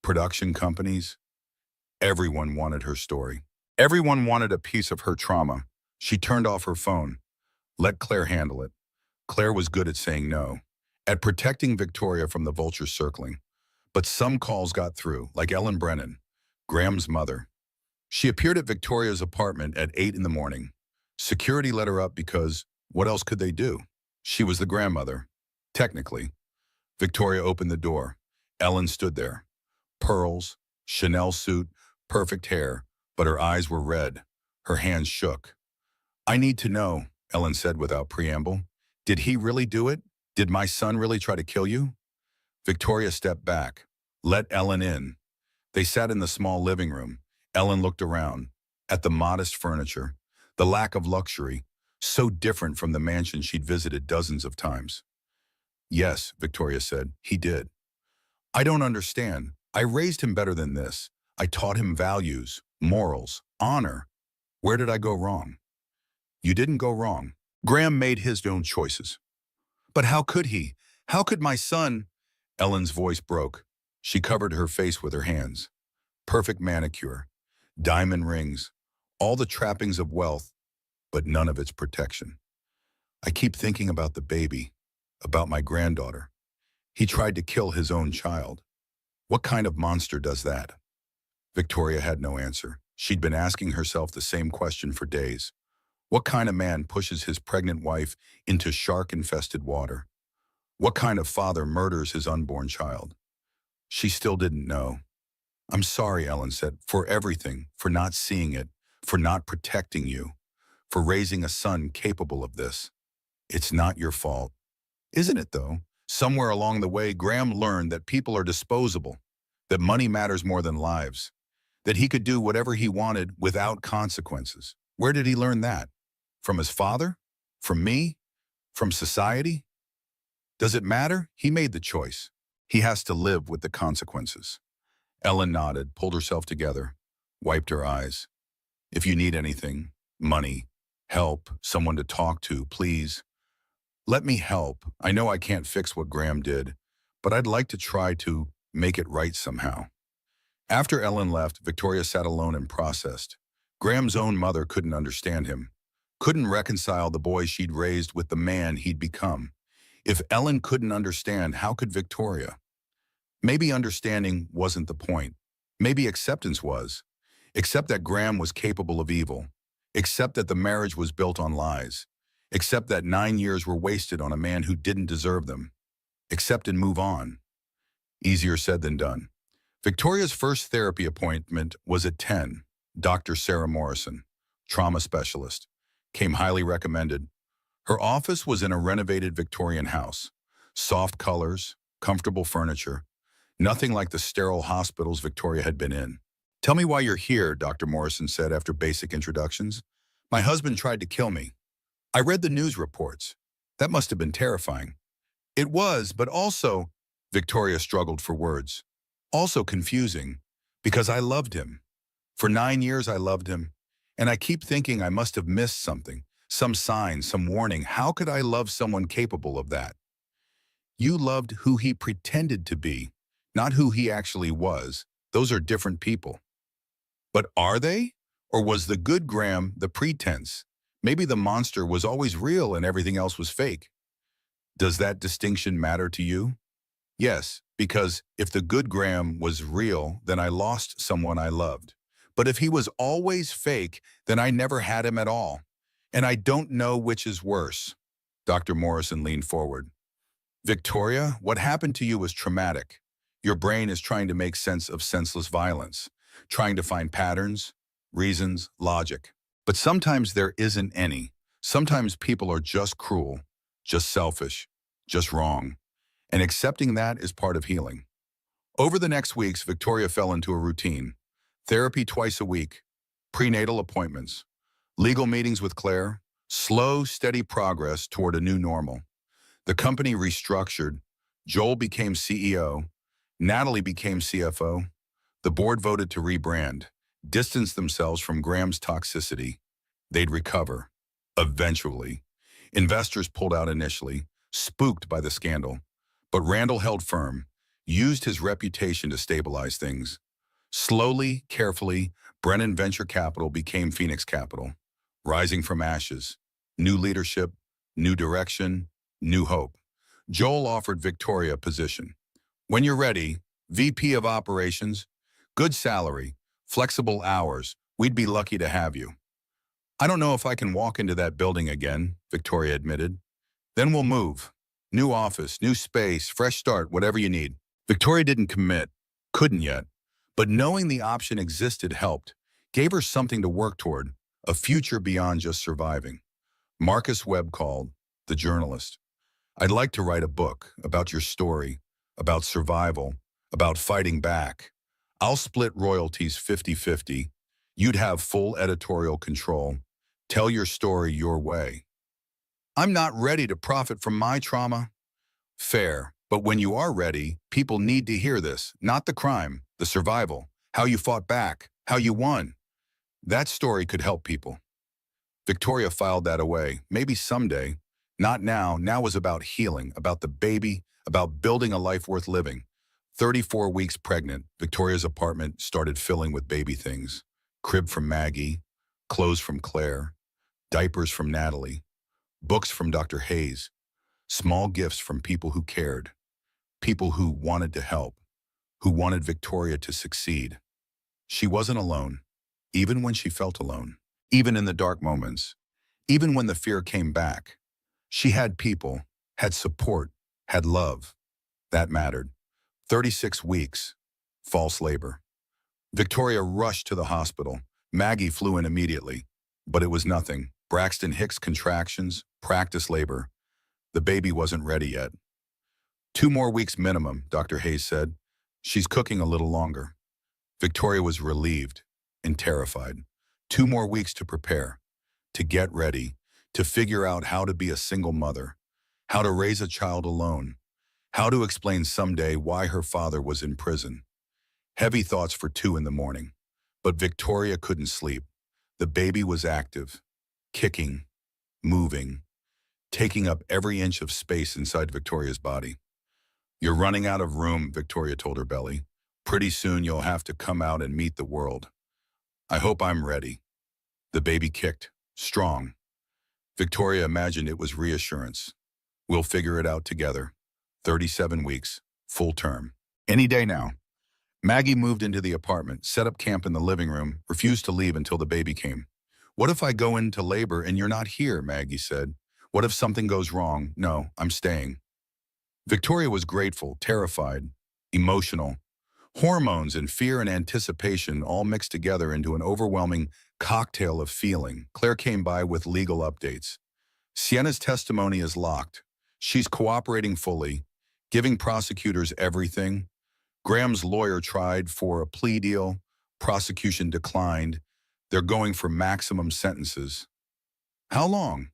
production companies. Everyone wanted her story. Everyone wanted a piece of her trauma. She turned off her phone. Let Claire handle it. Claire was good at saying no, at protecting Victoria from the vultures circling. But some calls got through, like Ellen Brennan, Graham's mother. She appeared at Victoria's apartment at 8 in the morning. Security let her up because what else could they do? She was the grandmother. Technically. Victoria opened the door. Ellen stood there. Pearls, Chanel suit, perfect hair, but her eyes were red. Her hands shook. I need to know, Ellen said without preamble. Did he really do it? Did my son really try to kill you? Victoria stepped back. Let Ellen in. They sat in the small living room. Ellen looked around, at the modest furniture, the lack of luxury, so different from the mansion she'd visited dozens of times. Yes, Victoria said, he did. I don't understand. I raised him better than this. I taught him values, morals, honor. Where did I go wrong? You didn't go wrong. Graham made his own choices. But how could he? How could my son? Ellen's voice broke. She covered her face with her hands. Perfect manicure, diamond rings, all the trappings of wealth, but none of its protection. I keep thinking about the baby, about my granddaughter. He tried to kill his own child. What kind of monster does that? Victoria had no answer. She'd been asking herself the same question for days. What kind of man pushes his pregnant wife into shark-infested water? What kind of father murders his unborn child? She still didn't know. I'm sorry, Ellen said, for everything, for not seeing it, for not protecting you, for raising a son capable of this. It's not your fault. Isn't it, though? Somewhere along the way, Graham learned that people are disposable, that money matters more than lives, that he could do whatever he wanted without consequences. Where did he learn that? From his father? From me? From society? Does it matter? He made the choice. He has to live with the consequences. Ellen nodded, pulled herself together, wiped her eyes. If you need anything, money, help, someone to talk to, please. Let me help. I know I can't fix what Graham did, but I'd like to try to make it right somehow. After Ellen left, Victoria sat alone and processed. Graham's own mother couldn't understand him, couldn't reconcile the boy she'd raised with the man he'd become. If Ellen couldn't understand, how could Victoria? Maybe understanding wasn't the point. Maybe acceptance was. Accept that Graham was capable of evil. Accept that the marriage was built on lies. Accept that 9 years were wasted on a man who didn't deserve them. Accept and move on. Easier said than done. Victoria's first therapy appointment was at 10. Dr. Sarah Morrison, trauma specialist, came highly recommended. Her office was in a renovated Victorian house. Soft colors, comfortable furniture, nothing like the sterile hospitals Victoria had been in. Tell me why you're here, Dr. Morrison said after basic introductions. My husband tried to kill me. I read the news reports. That must have been terrifying. It was, but also, Victoria struggled for words. Also confusing, because I loved him. For 9 years I loved him, and I keep thinking I must have missed something, some sign, some warning. How could I love someone capable of that? You loved who he pretended to be, not who he actually was. Those are different people. But are they? Or was the good Graham the pretense? Maybe the monster was always real and everything else was fake. Does that distinction matter to you? Yes, because if the good Graham was real, then I lost someone I loved. But if he was always fake, then I never had him at all. And I don't know which is worse. Dr. Morrison leaned forward. Victoria, what happened to you was traumatic. Your brain is trying to make sense of senseless violence, trying to find patterns, reasons, logic. But sometimes there isn't any. Sometimes people are just cruel, just selfish, just wrong. And accepting that is part of healing. Over the next weeks, Victoria fell into a routine. Therapy twice a week, prenatal appointments, legal meetings with Claire, slow, steady progress toward a new normal. The company restructured. Joel became CEO. Natalie became CFO. The board voted to rebrand, distance themselves from Graham's toxicity. They'd recover. Eventually. Investors pulled out initially, spooked by the scandal. But Randall held firm, used his reputation to stabilize things. Slowly, carefully, Brennan Venture Capital became Phoenix Capital, rising from ashes. New leadership, new direction, New hope. Joel offered Victoria a position. When you're ready, VP of Operations, good salary, flexible hours, we'd be lucky to have you. I don't know if I can walk into that building again, Victoria admitted. Then we'll move. New office, new space, fresh start, whatever you need. Victoria didn't commit, couldn't yet, but knowing the option existed helped, gave her something to work toward, a future beyond just surviving. Marcus Webb called, the journalist. I'd like to write a book about your story, about survival, about fighting back. I'll split royalties 50-50. You'd have full editorial control. Tell your story your way. I'm not ready to profit from my trauma. Fair, but when you are ready, people need to hear this, not the crime, the survival, how you fought back, how you won. That story could help people. Victoria filed that away, maybe someday. Not now. Now was about healing, about the baby, about building a life worth living. 34 weeks pregnant, Victoria's apartment started filling with baby things. Crib from Maggie, clothes from Claire, diapers from Natalie, books from Dr. Hayes, small gifts from people who cared, people who wanted to help, who wanted Victoria to succeed. She wasn't alone, even when she felt alone, even in the dark moments, even when the fear came back. She had people, had support, had love. That mattered. 36 weeks, false labor. Victoria rushed to the hospital. Maggie flew in immediately, but it was nothing. Braxton Hicks contractions, practice labor. The baby wasn't ready yet. 2 more weeks minimum, Dr. Hayes said. She's cooking a little longer. Victoria was relieved and terrified. 2 more weeks to prepare, to get ready, to figure out how to be a single mother, how to raise a child alone, how to explain someday why her father was in prison. Heavy thoughts for 2 in the morning. But Victoria couldn't sleep. The baby was active, kicking, moving, taking up every inch of space inside Victoria's body. You're running out of room, Victoria told her belly. Pretty soon you'll have to come out and meet the world. I hope I'm ready. The baby kicked, strong. Victoria imagined it was reassurance. We'll figure it out together. 37 weeks, full term. Any day now. Maggie moved into the apartment, set up camp in the living room, refused to leave until the baby came. What if I go into labor and you're not here, Maggie said. What if something goes wrong? No, I'm staying. Victoria was grateful, terrified, emotional. Hormones and fear and anticipation all mixed together into an overwhelming cocktail of feeling. Claire came by with legal updates. Sienna's testimony is locked. She's cooperating fully, giving prosecutors everything. Graham's lawyer tried for a plea deal. Prosecution declined. They're going for maximum sentences. How long?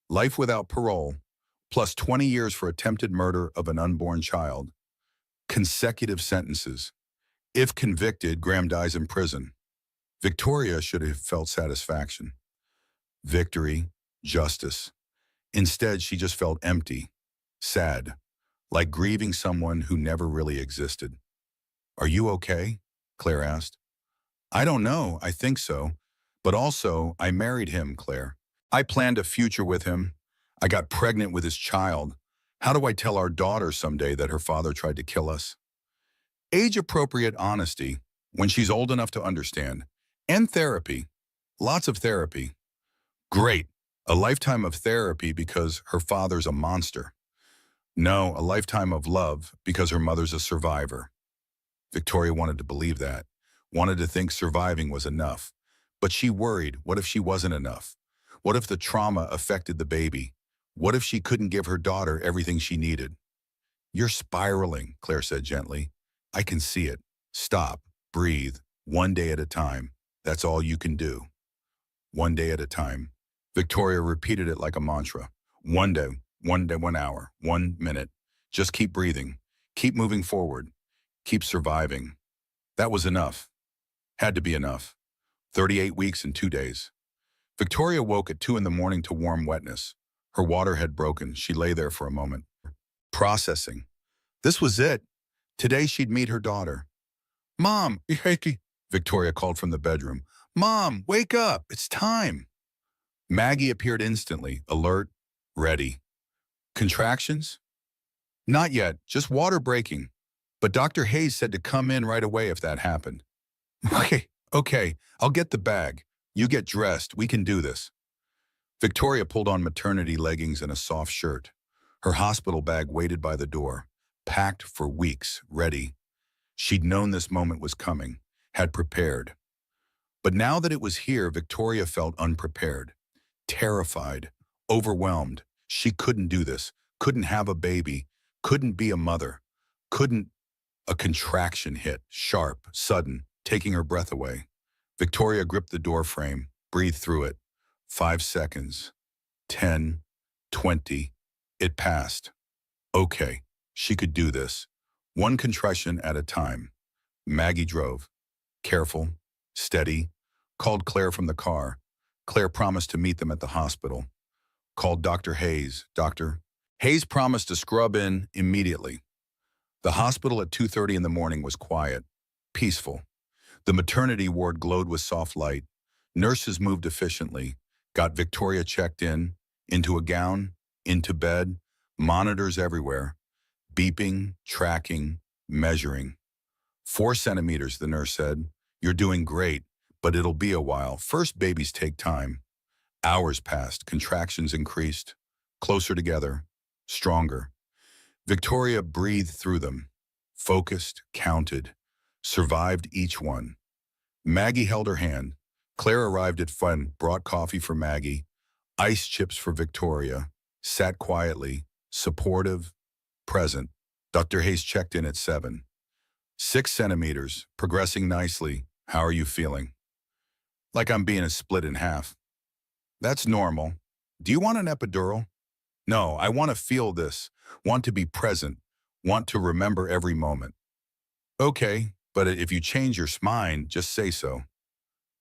Life without parole, plus 20 years for attempted murder of an unborn child. Consecutive sentences. If convicted, Graham dies in prison. Victoria should have felt satisfaction. Victory, justice. Instead, she just felt empty, sad, like grieving someone who never really existed. Are you okay? Claire asked. I don't know, I think so. But also, I married him, Claire. I planned a future with him. I got pregnant with his child. How do I tell our daughter someday that her father tried to kill us? Age-appropriate honesty, when she's old enough to understand. And therapy. Lots of therapy. Great. A lifetime of therapy because her father's a monster. No, a lifetime of love because her mother's a survivor. Victoria wanted to believe that, wanted to think surviving was enough. But she worried, what if she wasn't enough? What if the trauma affected the baby? What if she couldn't give her daughter everything she needed? You're spiraling, Claire said gently. I can see it. Stop, breathe, one day at a time. That's all you can do. One day at a time. Victoria repeated it like a mantra. One day, 1 hour, 1 minute. Just keep breathing. Keep moving forward. Keep surviving. That was enough. Had to be enough. 38 weeks and 2 days. Victoria woke at 2 in the morning to warm wetness. Her water had broken. She lay there for a moment. Processing. This was it. Today she'd meet her daughter. Mom, Victoria called from the bedroom. Mom, wake up. It's time. Maggie appeared instantly, alert, ready. Contractions? Not yet, just water breaking. But Dr. Hayes said to come in right away if that happened. Okay, I'll get the bag. You get dressed, we can do this. Victoria pulled on maternity leggings and a soft shirt. Her hospital bag waited by the door, packed for weeks, ready. She'd known this moment was coming, had prepared. But now that it was here, Victoria felt unprepared, terrified, overwhelmed. She couldn't do this, couldn't have a baby, couldn't be a mother, couldn't. A contraction hit, sharp, sudden, taking her breath away. Victoria gripped the door frame, breathed through it. 5 seconds. 10, 20. It passed. Okay, she could do this. One contraction at a time. Maggie drove. Careful, steady. Called Claire from the car. Claire promised to meet them at the hospital. Called Dr. Hayes. Dr. Hayes promised to scrub in immediately. The hospital at 2:30 in the morning was quiet, peaceful. The maternity ward glowed with soft light. Nurses moved efficiently, got Victoria checked in, into a gown, into bed, monitors everywhere, beeping, tracking, measuring. 4 centimeters, the nurse said. You're doing great, but it'll be a while. First babies take time. Hours passed, contractions increased, closer together, stronger. Victoria breathed through them, focused, counted, survived each one. Maggie held her hand. Claire arrived at fun, brought coffee for Maggie, ice chips for Victoria, sat quietly, supportive, present. Dr. Hayes checked in at 7. 6 centimeters, progressing nicely. How are you feeling? Like I'm being split in half. That's normal. Do you want an epidural? No, I want to feel this, want to be present, want to remember every moment. Okay, but if you change your mind, just say so.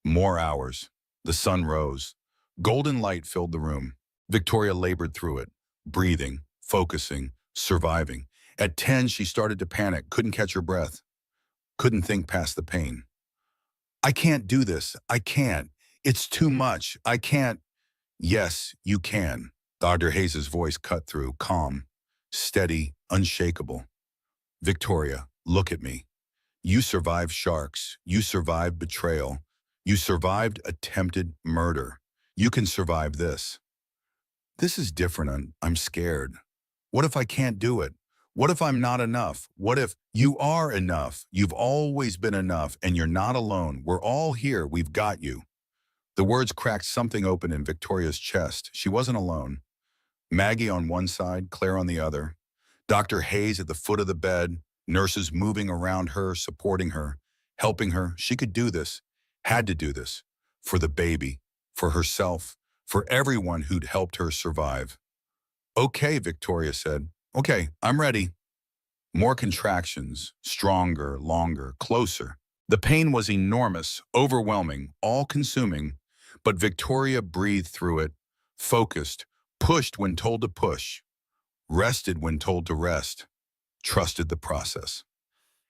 More hours. The sun rose. Golden light filled the room. Victoria labored through it, breathing, focusing, surviving. At 10, she started to panic, couldn't catch her breath, couldn't think past the pain. I can't do this. I can't. It's too much. I can't. Yes, you can. Dr. Hayes' voice cut through, calm, steady, unshakable. Victoria, look at me. You survived sharks. You survived betrayal. You survived attempted murder. You can survive this. This is different. I'm scared. What if I can't do it? What if I'm not enough? What if you are enough? You've always been enough, and you're not alone. We're all here. We've got you. The words cracked something open in Victoria's chest. She wasn't alone. Maggie on one side, Claire on the other. Dr. Hayes at the foot of the bed, nurses moving around her, supporting her, helping her. She could do this, had to do this, for the baby, for herself, for everyone who'd helped her survive. Okay, Victoria said. Okay, I'm ready. More contractions, stronger, longer, closer. The pain was enormous, overwhelming, all-consuming, but Victoria breathed through it, focused, pushed when told to push, rested when told to rest, trusted the process.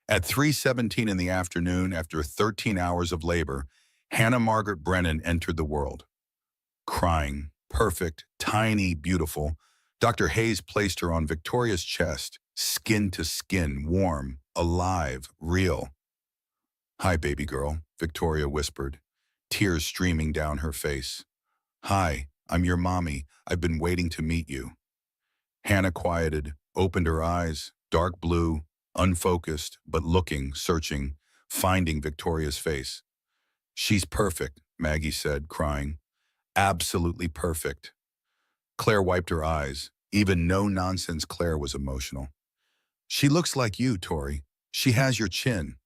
At 3:17 in the afternoon, after 13 hours of labor, Hannah Margaret Brennan entered the world. Crying, perfect, tiny, beautiful, Dr. Hayes placed her on Victoria's chest, skin to skin, warm, alive, real. Hi, baby girl, Victoria whispered, tears streaming down her face. Hi, I'm your mommy. I've been waiting to meet you. Hannah quieted, opened her eyes, dark blue, unfocused, but looking, searching, finding Victoria's face. She's perfect, Maggie said, crying. Absolutely perfect. Claire wiped her eyes. Even no-nonsense Claire was emotional. She looks like you, Tori. She has your chin.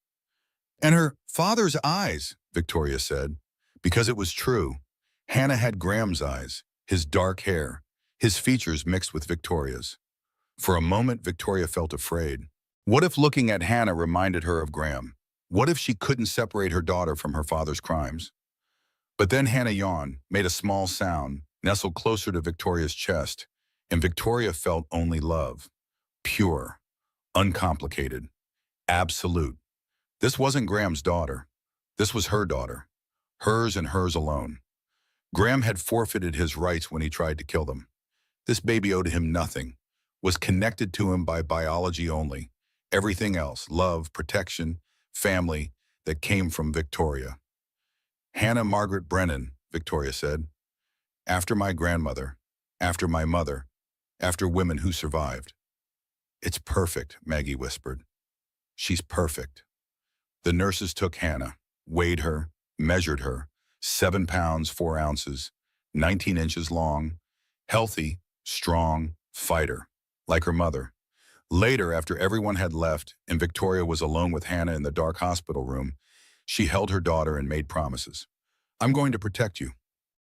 And her father's eyes, Victoria said, because it was true. Hannah had Graham's eyes, his dark hair, his features mixed with Victoria's. For a moment, Victoria felt afraid. What if looking at Hannah reminded her of Graham? What if she couldn't separate her daughter from her father's crimes? But then Hannah yawned, made a small sound, nestled closer to Victoria's chest, and Victoria felt only love. Pure, uncomplicated, absolute. This wasn't Graham's daughter. This was her daughter. Hers and hers alone. Graham had forfeited his rights when he tried to kill them. This baby owed him nothing. was connected to him by biology only. Everything else, love, protection, family, that came from Victoria. Hannah Margaret Brennan, Victoria said, after my grandmother, after my mother, after women who survived. It's perfect, Maggie whispered. She's perfect. The nurses took Hannah, weighed her, measured her, 7 pounds, 4 ounces, 19 inches long, healthy, strong, fighter, like her mother. Later, after everyone had left and Victoria was alone with Hannah in the dark hospital room, she held her daughter and made promises. I'm going to protect you.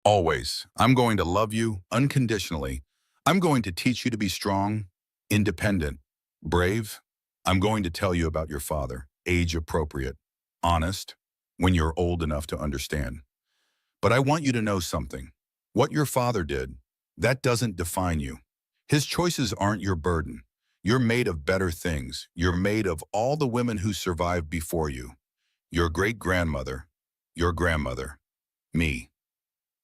Always. I'm going to love you unconditionally. I'm going to teach you to be strong, independent, brave. I'm going to tell you about your father, age appropriate, honest, when you're old enough to understand. But I want you to know something. What your father did, that doesn't define you. His choices aren't your burden. You're made of better things. You're made of all the women who survived before you. Your great-grandmother, your grandmother, me.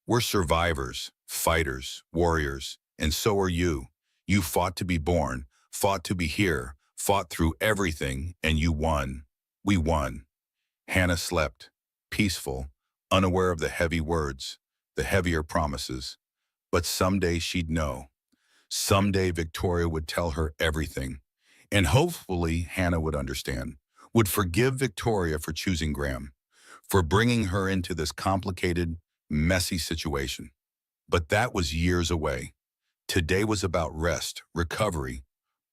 We're survivors, fighters, warriors, and so are you. You fought to be born, fought to be here, fought through everything, and you won. We won. Hannah slept, peaceful, unaware of the heavy words, the heavier promises. But someday she'd know. Someday Victoria would tell her everything. And hopefully Hannah would understand, would forgive Victoria for choosing Graham, for bringing her into this complicated, messy situation. But that was years away. Today was about rest, recovery,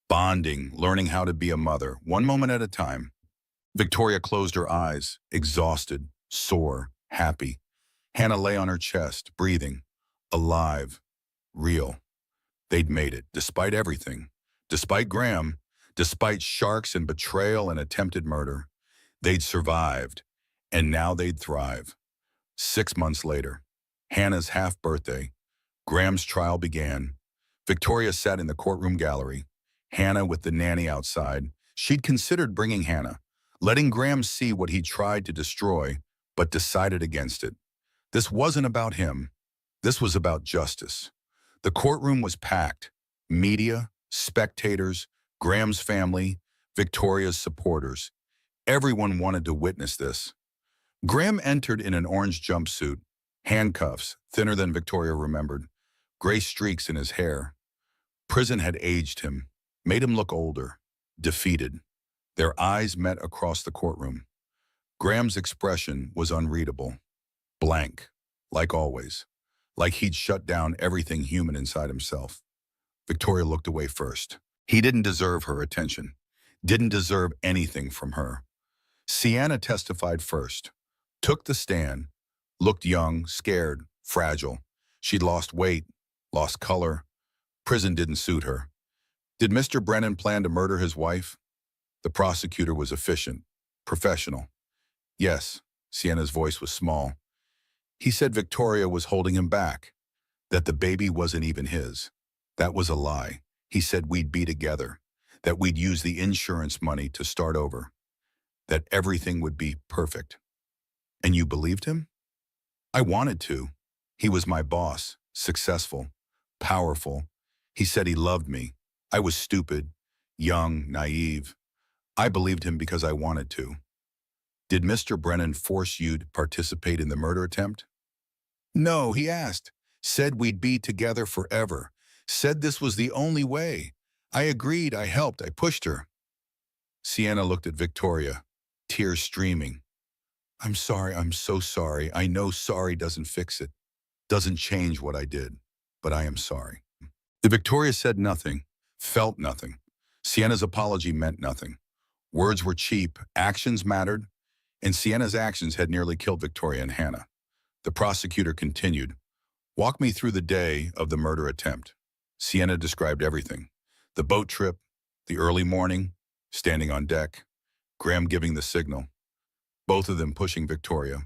bonding, learning how to be a mother, one moment at a time. Victoria closed her eyes, exhausted, sore, happy. Hannah lay on her chest, breathing, alive, real. They'd made it, despite everything. Despite Graham, despite sharks and betrayal and attempted murder. They'd survived, and now they'd thrive. 6 months later, Hannah's half-birthday, Graham's trial began. Victoria sat in the courtroom gallery, Hannah with the nanny outside. She'd considered bringing Hannah, letting Graham see what he tried to destroy, but decided against it. This wasn't about him. This was about justice. The courtroom was packed. Media, spectators, Graham's family, Victoria's supporters. Everyone wanted to witness this. Graham entered in an orange jumpsuit, handcuffs, thinner than Victoria remembered, gray streaks in his hair. Prison had aged him, made him look older, defeated. Their eyes met across the courtroom. Graham's expression was unreadable, blank, like always, like he'd shut down everything human inside himself. Victoria looked away first. He didn't deserve her attention, didn't deserve anything from her. Sienna testified first, took the stand, looked young, scared, fragile. She'd lost weight, lost color. Prison didn't suit her. Did Mr. Brennan plan to murder his wife? The prosecutor was efficient, professional. Yes, Sienna's voice was small. He said Victoria was holding him back, that the baby wasn't even his. That was a lie. He said we'd be together, that we'd use the insurance money to start over, that everything would be perfect. And you believed him? I wanted to. He was my boss, successful, powerful. He said he loved me. I was stupid, young, naive. I believed him because I wanted to. Did Mr. Brennan force you to participate in the murder attempt? No, he asked. Said we'd be together forever. Said this was the only way. I agreed, I helped, I pushed her. Sienna looked at Victoria, tears streaming. I'm sorry, I'm so sorry. I know sorry doesn't fix it, doesn't change what I did, but I am sorry. Victoria said nothing, felt nothing. Sienna's apology meant nothing. Words were cheap, actions mattered, and Sienna's actions had nearly killed Victoria and Hannah. The prosecutor continued, walk me through the day of the murder attempt. Sienna described everything. The boat trip, the early morning, standing on deck, Graham giving the signal, both of them pushing Victoria,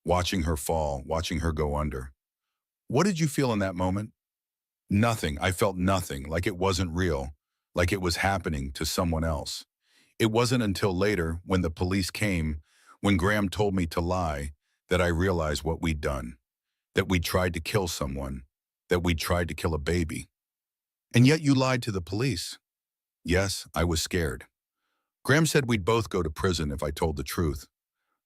watching her fall, watching her go under. What did you feel in that moment? Nothing. I felt nothing, like it wasn't real, like it was happening to someone else. It wasn't until later, when the police came, when Graham told me to lie, that I realized what we'd done, that we tried to kill someone, that we tried to kill a baby. And yet you lied to the police. Yes, I was scared. Graham said we'd both go to prison if I told the truth.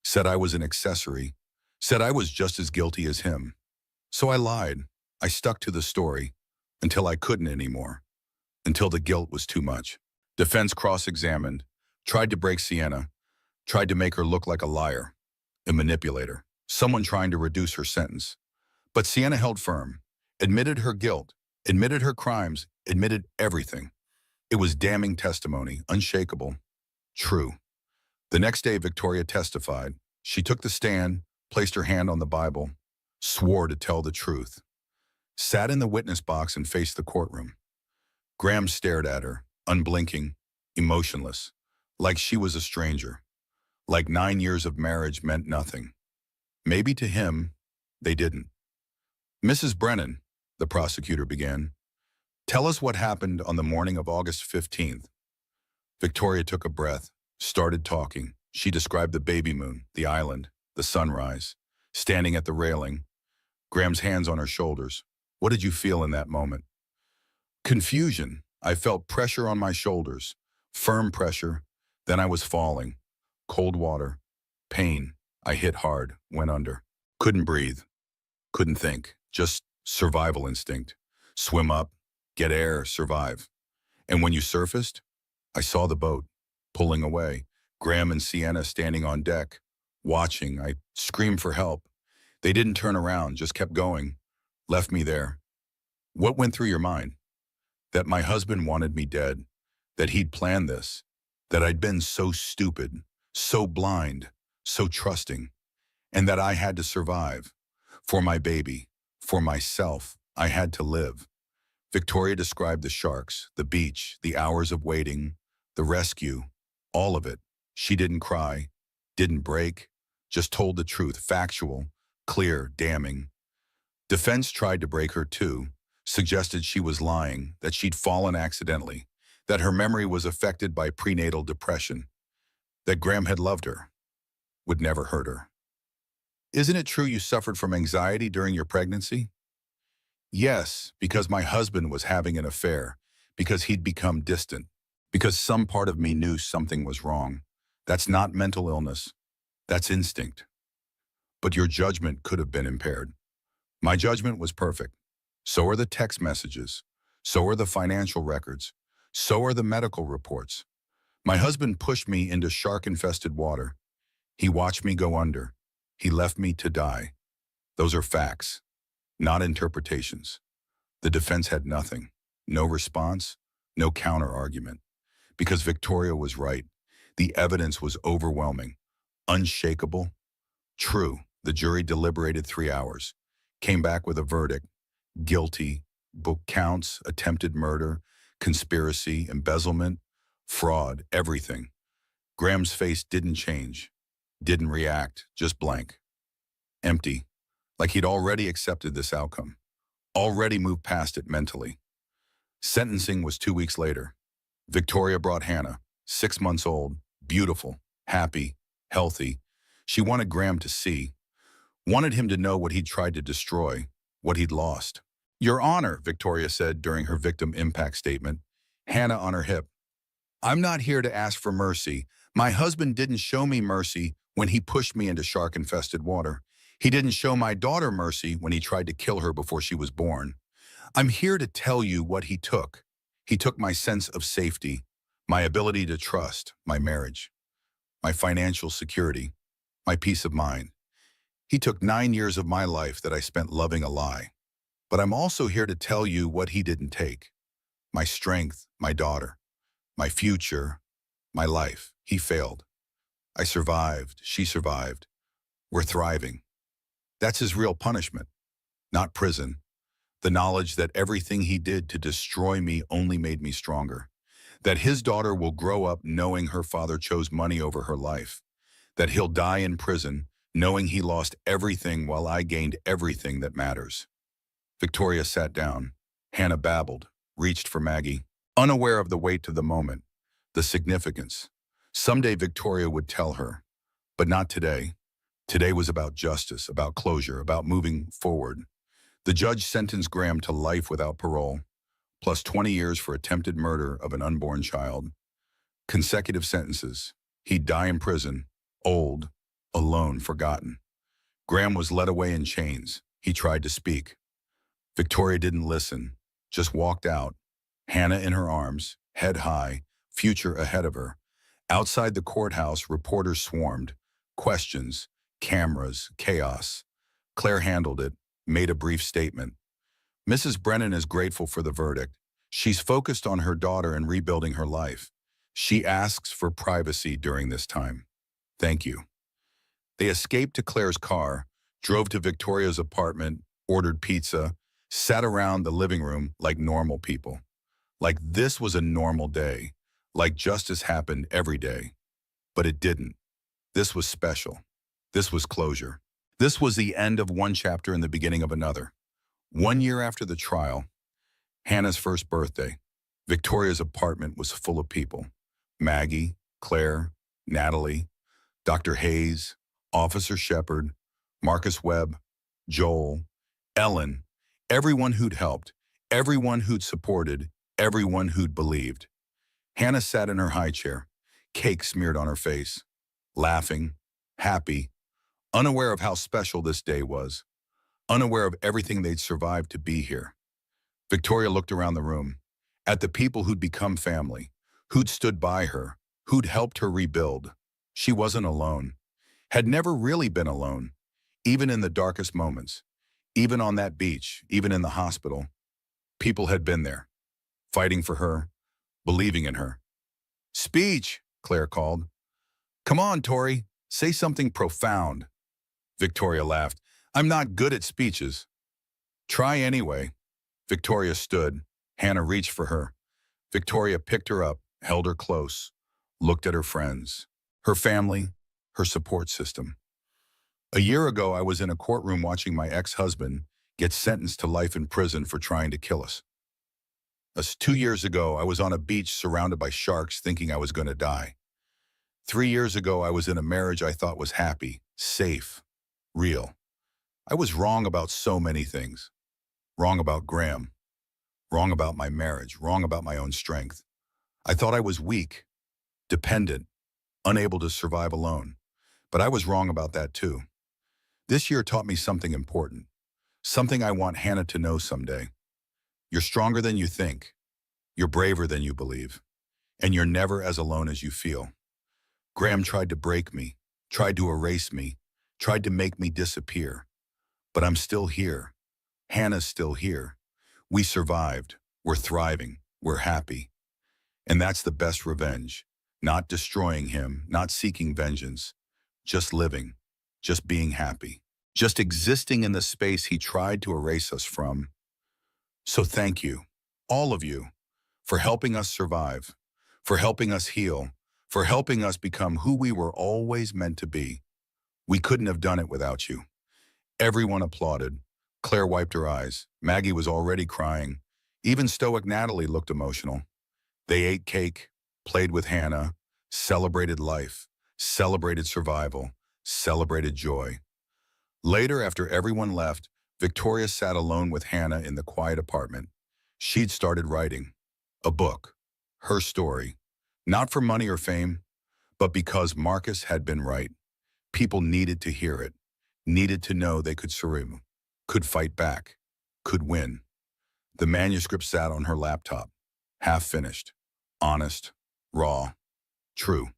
Said I was an accessory. Said I was just as guilty as him. So I lied. I stuck to the story until I couldn't anymore. Until the guilt was too much. Defense cross-examined, tried to break Sienna, tried to make her look like a liar, a manipulator, someone trying to reduce her sentence. But Sienna held firm, admitted her guilt, admitted her crimes, admitted everything. It was damning testimony, unshakable, true. The next day, Victoria testified. She took the stand, placed her hand on the Bible, swore to tell the truth, sat in the witness box and faced the courtroom. Graham stared at her, unblinking, emotionless, like she was a stranger, like 9 years of marriage meant nothing. Maybe to him, they didn't. Mrs. Brennan, the prosecutor began, tell us what happened on the morning of August 15th. Victoria took a breath, started talking. She described the baby moon, the island, the sunrise, standing at the railing, Graham's hands on her shoulders. What did you feel in that moment? Confusion. I felt pressure on my shoulders, firm pressure. Then I was falling. Cold water. Pain. I hit hard, went under. Couldn't breathe. Couldn't think. Just survival instinct. Swim up, get air, survive. And when you surfaced, I saw the boat, pulling away. Graham and Sienna standing on deck, watching. I screamed for help. They didn't turn around, just kept going. Left me there. What went through your mind? That my husband wanted me dead, that he'd planned this, that I'd been so stupid, so blind, so trusting, and that I had to survive. For my baby, for myself, I had to live. Victoria described the sharks, the beach, the hours of waiting, the rescue, all of it. She didn't cry, didn't break, just told the truth, factual, clear, damning. Defense tried to break her too, suggested she was lying, that she'd fallen accidentally, that her memory was affected by prenatal depression, that Graham had loved her, would never hurt her. Isn't it true you suffered from anxiety during your pregnancy? Yes, because my husband was having an affair, because he'd become distant, because some part of me knew something was wrong. That's not mental illness. That's instinct. But your judgment could have been impaired. My judgment was perfect. So are the text messages. So are the financial records. So are the medical reports. My husband pushed me into shark-infested water. He watched me go under. He left me to die. Those are facts, not interpretations. The defense had nothing. No response, no counter-argument. Because Victoria was right. The evidence was overwhelming, unshakable, true. The jury deliberated 3 hours, came back with a verdict. Guilty, book counts, attempted murder, conspiracy, embezzlement, fraud, everything. Graham's face didn't change, didn't react, just blank. Empty, like he'd already accepted this outcome, already moved past it mentally. Sentencing was 2 weeks later. Victoria brought Hannah, 6 months old, beautiful, happy, healthy. She wanted Graham to see, wanted him to know what he'd tried to destroy, what he'd lost. Your Honor, Victoria said during her victim impact statement, Hannah on her hip. I'm not here to ask for mercy. My husband didn't show me mercy when he pushed me into shark-infested water. He didn't show my daughter mercy when he tried to kill her before she was born. I'm here to tell you what he took. He took my sense of safety, my ability to trust, my marriage, my financial security, my peace of mind. He took 9 years of my life that I spent loving a lie. But I'm also here to tell you what he didn't take. My strength, my daughter, my future, my life. He failed. I survived. She survived. We're thriving. That's his real punishment, not prison. The knowledge that everything he did to destroy me only made me stronger. That his daughter will grow up knowing her father chose money over her life. That he'll die in prison knowing he lost everything while I gained everything that matters. Victoria sat down. Hannah babbled, reached for Maggie, unaware of the weight of the moment, the significance. Someday Victoria would tell her, but not today. Today was about justice, about closure, about moving forward. The judge sentenced Graham to life without parole. plus 20 years for attempted murder of an unborn child. Consecutive sentences. He'd die in prison, old, alone, forgotten. Graham was led away in chains. He tried to speak. Victoria didn't listen, just walked out, Hannah in her arms, head high, future ahead of her. Outside the courthouse, reporters swarmed. Questions, cameras, chaos. Claire handled it, made a brief statement. Mrs. Brennan is grateful for the verdict. She's focused on her daughter and rebuilding her life. She asks for privacy during this time. Thank you. They escaped to Claire's car, drove to Victoria's apartment, ordered pizza, sat around the living room like normal people. Like this was a normal day, like justice happened every day. But it didn't. This was special. This was closure. This was the end of one chapter and the beginning of another. 1 year after the trial, Hannah's first birthday, Victoria's apartment was full of people. Maggie, Claire, Natalie, Dr. Hayes, Officer Shepard, Marcus Webb, Joel, Ellen, everyone who'd helped, everyone who'd supported, everyone who'd believed. Hannah sat in her high chair, cake smeared on her face, laughing, happy, unaware of how special this day was, unaware of everything they'd survived to be here. Victoria looked around the room, at the people who'd become family, who'd stood by her, who'd helped her rebuild. She wasn't alone, had never really been alone, even in the darkest moments, even on that beach, even in the hospital. People had been there, fighting for her, believing in her. Speech, Claire called. Come on, Tori, say something profound. Victoria laughed. I'm not good at speeches. Try anyway. Victoria stood. Hannah reached for her. Victoria picked her up, held her close, looked at her friends, her family, her support system. A year ago, I was in a courtroom watching my ex-husband get sentenced to life in prison for trying to kill us. 2 years ago, I was on a beach surrounded by sharks thinking I was going to die. 3 years ago, I was in a marriage I thought was happy, safe, real. I was wrong about so many things. Wrong about Graham. Wrong about my marriage. Wrong about my own strength. I thought I was weak, dependent, unable to survive alone. But I was wrong about that too. This year taught me something important. Something I want Hannah to know someday. You're stronger than you think. You're braver than you believe. And you're never as alone as you feel. Graham tried to break me, tried to erase me, tried to make me disappear. But I'm still here. Hannah's still here. We survived. We're thriving. We're happy. And that's the best revenge. Not destroying him, not seeking vengeance. Just living. Just being happy. Just existing in the space he tried to erase us from. So thank you, all of you, for helping us survive, for helping us heal, for helping us become who we were always meant to be. We couldn't have done it without you. Everyone applauded. Claire wiped her eyes. Maggie was already crying. Even stoic Natalie looked emotional. They ate cake, played with Hannah, celebrated life, celebrated survival, celebrated joy. Later, after everyone left, Victoria sat alone with Hannah in the quiet apartment. She'd started writing. A book. Her story. Not for money or fame, but because Marcus had been right. People needed to hear it. Needed to know they could survive, could fight back, could win. The manuscript sat on her laptop, half finished, honest, raw, true.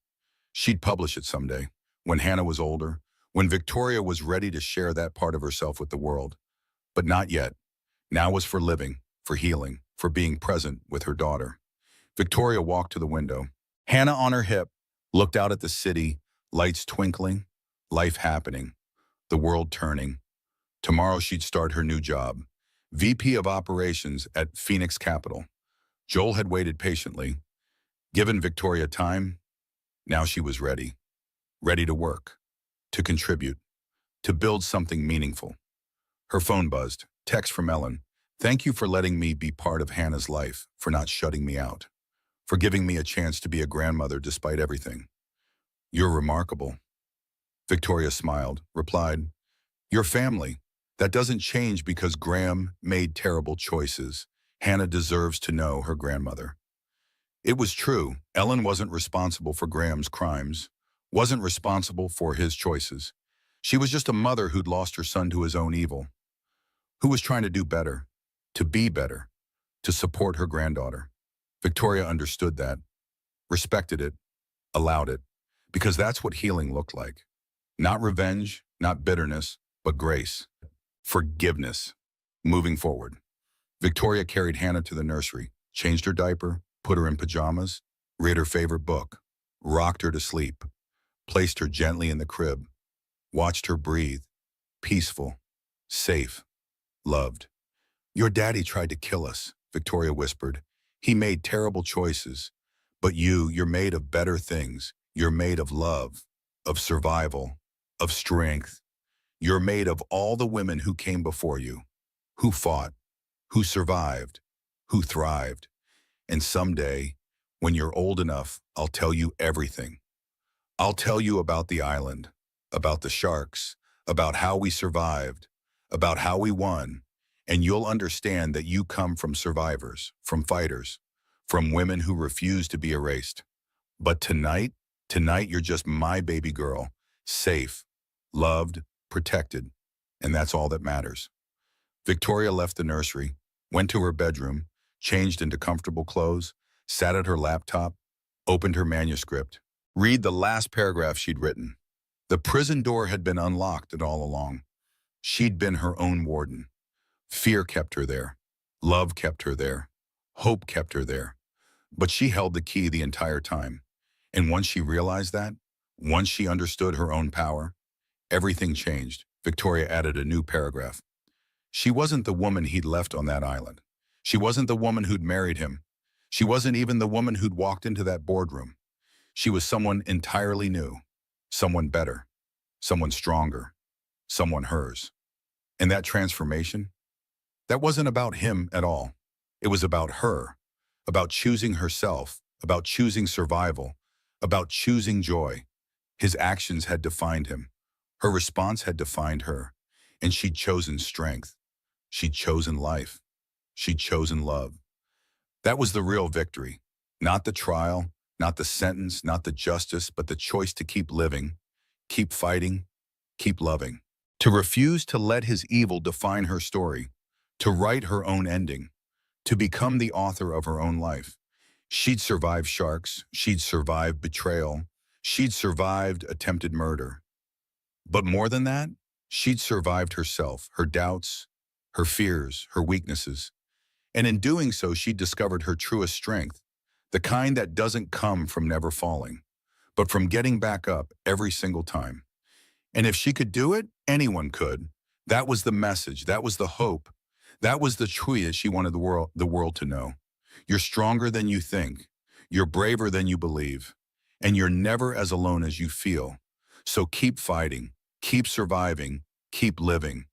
She'd publish it someday, when Hannah was older, when Victoria was ready to share that part of herself with the world. But not yet. Now was for living, for healing, for being present with her daughter. Victoria walked to the window. Hannah on her hip, looked out at the city, lights twinkling, life happening, the world turning. Tomorrow she'd start her new job, VP of Operations at Phoenix Capital. Joel had waited patiently. Given Victoria time, now she was ready. Ready to work, to contribute, to build something meaningful. Her phone buzzed. Text from Ellen. Thank you for letting me be part of Hannah's life, for not shutting me out, for giving me a chance to be a grandmother despite everything. You're remarkable. Victoria smiled, replied, your family. That doesn't change because Graham made terrible choices. Hannah deserves to know her grandmother. It was true. Ellen wasn't responsible for Graham's crimes, wasn't responsible for his choices. She was just a mother who'd lost her son to his own evil, who was trying to do better, to be better, to support her granddaughter. Victoria understood that, respected it, allowed it, because that's what healing looked like. Not revenge, not bitterness, but grace, forgiveness, moving forward. Victoria carried Hannah to the nursery, changed her diaper, put her in pajamas, read her favorite book, rocked her to sleep, placed her gently in the crib, watched her breathe, peaceful, safe, loved. Your daddy tried to kill us, Victoria whispered. He made terrible choices. But you're made of better things. You're made of love, of survival, of strength. You're made of all the women who came before you, who fought, who survived, who thrived. And someday, when you're old enough, I'll tell you everything. I'll tell you about the island, about the sharks, about how we survived, about how we won, and you'll understand that you come from survivors, from fighters, from women who refuse to be erased. But tonight you're just my baby girl, safe, loved, protected, and that's all that matters. Victoria left the nursery, went to her bedroom, changed into comfortable clothes, sat at her laptop, opened her manuscript. Read the last paragraph she'd written. The prison door had been unlocked and all along. She'd been her own warden. Fear kept her there. Love kept her there. Hope kept her there. But she held the key the entire time. And once she realized that, once she understood her own power, everything changed. Victoria added a new paragraph. She wasn't the woman he'd left on that island. She wasn't the woman who'd married him. She wasn't even the woman who'd walked into that boardroom. She was someone entirely new, someone better, someone stronger, someone hers. And that transformation, that wasn't about him at all. It was about her, about choosing herself, about choosing survival, about choosing joy. His actions had defined him. Her response had defined her. And she'd chosen strength. She'd chosen life. She'd chosen love. That was the real victory. Not the trial, not the sentence, not the justice, but the choice to keep living, keep fighting, keep loving. To refuse to let his evil define her story, to write her own ending, to become the author of her own life. She'd survived sharks, she'd survived betrayal, she'd survived attempted murder. But more than that, she'd survived herself, her doubts, her fears, her weaknesses. And in doing so, she discovered her truest strength, the kind that doesn't come from never falling, but from getting back up every single time. And if she could do it, anyone could. That was the message. That was the hope. That was the truth she wanted the world to know. You're stronger than you think. You're braver than you believe. And you're never as alone as you feel. So keep fighting, keep surviving, keep living,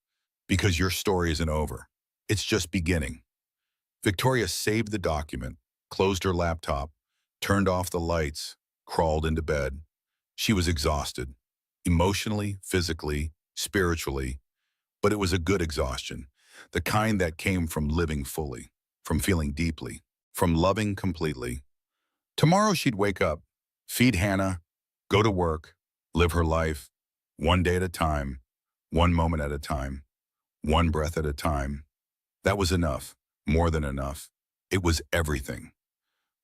because your story isn't over. It's just beginning. Victoria saved the document, closed her laptop, turned off the lights, crawled into bed. She was exhausted, emotionally, physically, spiritually, but it was a good exhaustion, the kind that came from living fully, from feeling deeply, from loving completely. Tomorrow she'd wake up, feed Hannah, go to work, live her life, one day at a time, one moment at a time, one breath at a time. That was enough, more than enough. It was everything.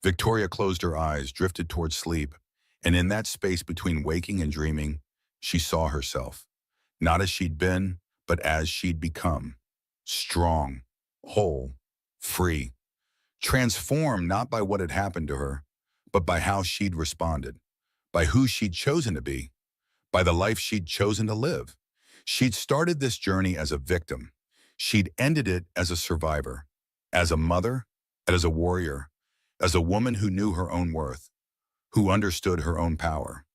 Victoria closed her eyes, drifted towards sleep, and in that space between waking and dreaming, she saw herself, not as she'd been, but as she'd become. Strong, whole, free, transformed not by what had happened to her, but by how she'd responded, by who she'd chosen to be, by the life she'd chosen to live. She'd started this journey as a victim. She'd ended it as a survivor, as a mother, as a warrior, as a woman who knew her own worth, who understood her own power,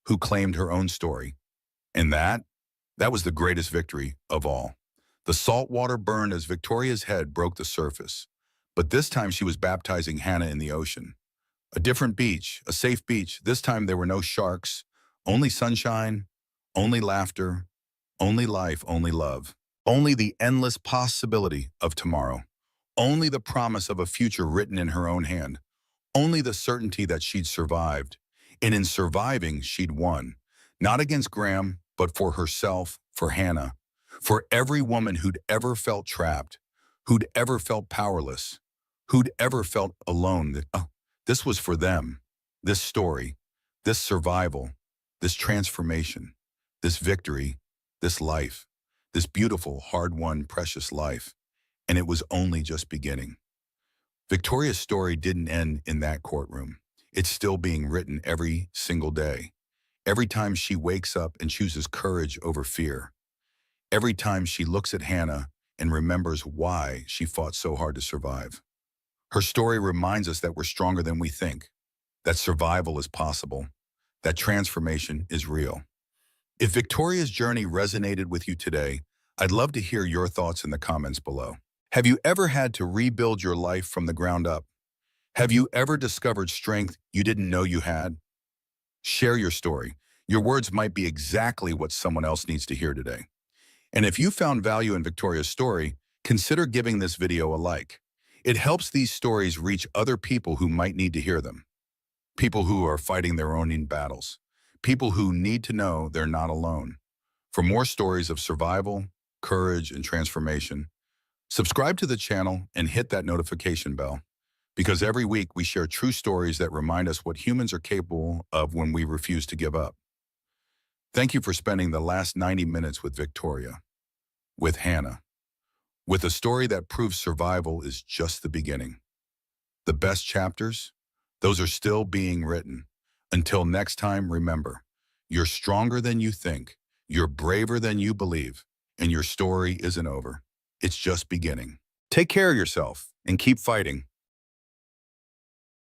who claimed her own story. And that was the greatest victory of all. The salt water burned as Victoria's head broke the surface. But this time she was baptizing Hannah in the ocean. A different beach, a safe beach. This time there were no sharks, only sunshine, only laughter, only life, only love, only the endless possibility of tomorrow. only the promise of a future written in her own hand, only the certainty that she'd survived. And in surviving, she'd won. Not against Graham, but for herself, for Hannah, for every woman who'd ever felt trapped, who'd ever felt powerless, who'd ever felt alone. This was for them. This story, this survival, this transformation, this victory, this life, this beautiful, hard-won, precious life. And it was only just beginning. Victoria's story didn't end in that courtroom. It's still being written every single day. Every time she wakes up and chooses courage over fear. Every time she looks at Hannah and remembers why she fought so hard to survive. Her story reminds us that we're stronger than we think, that survival is possible, that transformation is real. If Victoria's journey resonated with you today, I'd love to hear your thoughts in the comments below. Have you ever had to rebuild your life from the ground up? Have you ever discovered strength you didn't know you had? Share your story. Your words might be exactly what someone else needs to hear today. And if you found value in Victoria's story, consider giving this video a like. It helps these stories reach other people who might need to hear them. People who are fighting their own battles. People who need to know they're not alone. For more stories of survival, courage, and transformation, subscribe to the channel and hit that notification bell, because every week we share true stories that remind us what humans are capable of when we refuse to give up. Thank you for spending the last 90 minutes with Victoria, with Hannah, with a story that proves survival is just the beginning. The best chapters, those are still being written. Until next time, remember, you're stronger than you think, you're braver than you believe, and your story isn't over. It's just beginning. Take care of yourself and keep fighting.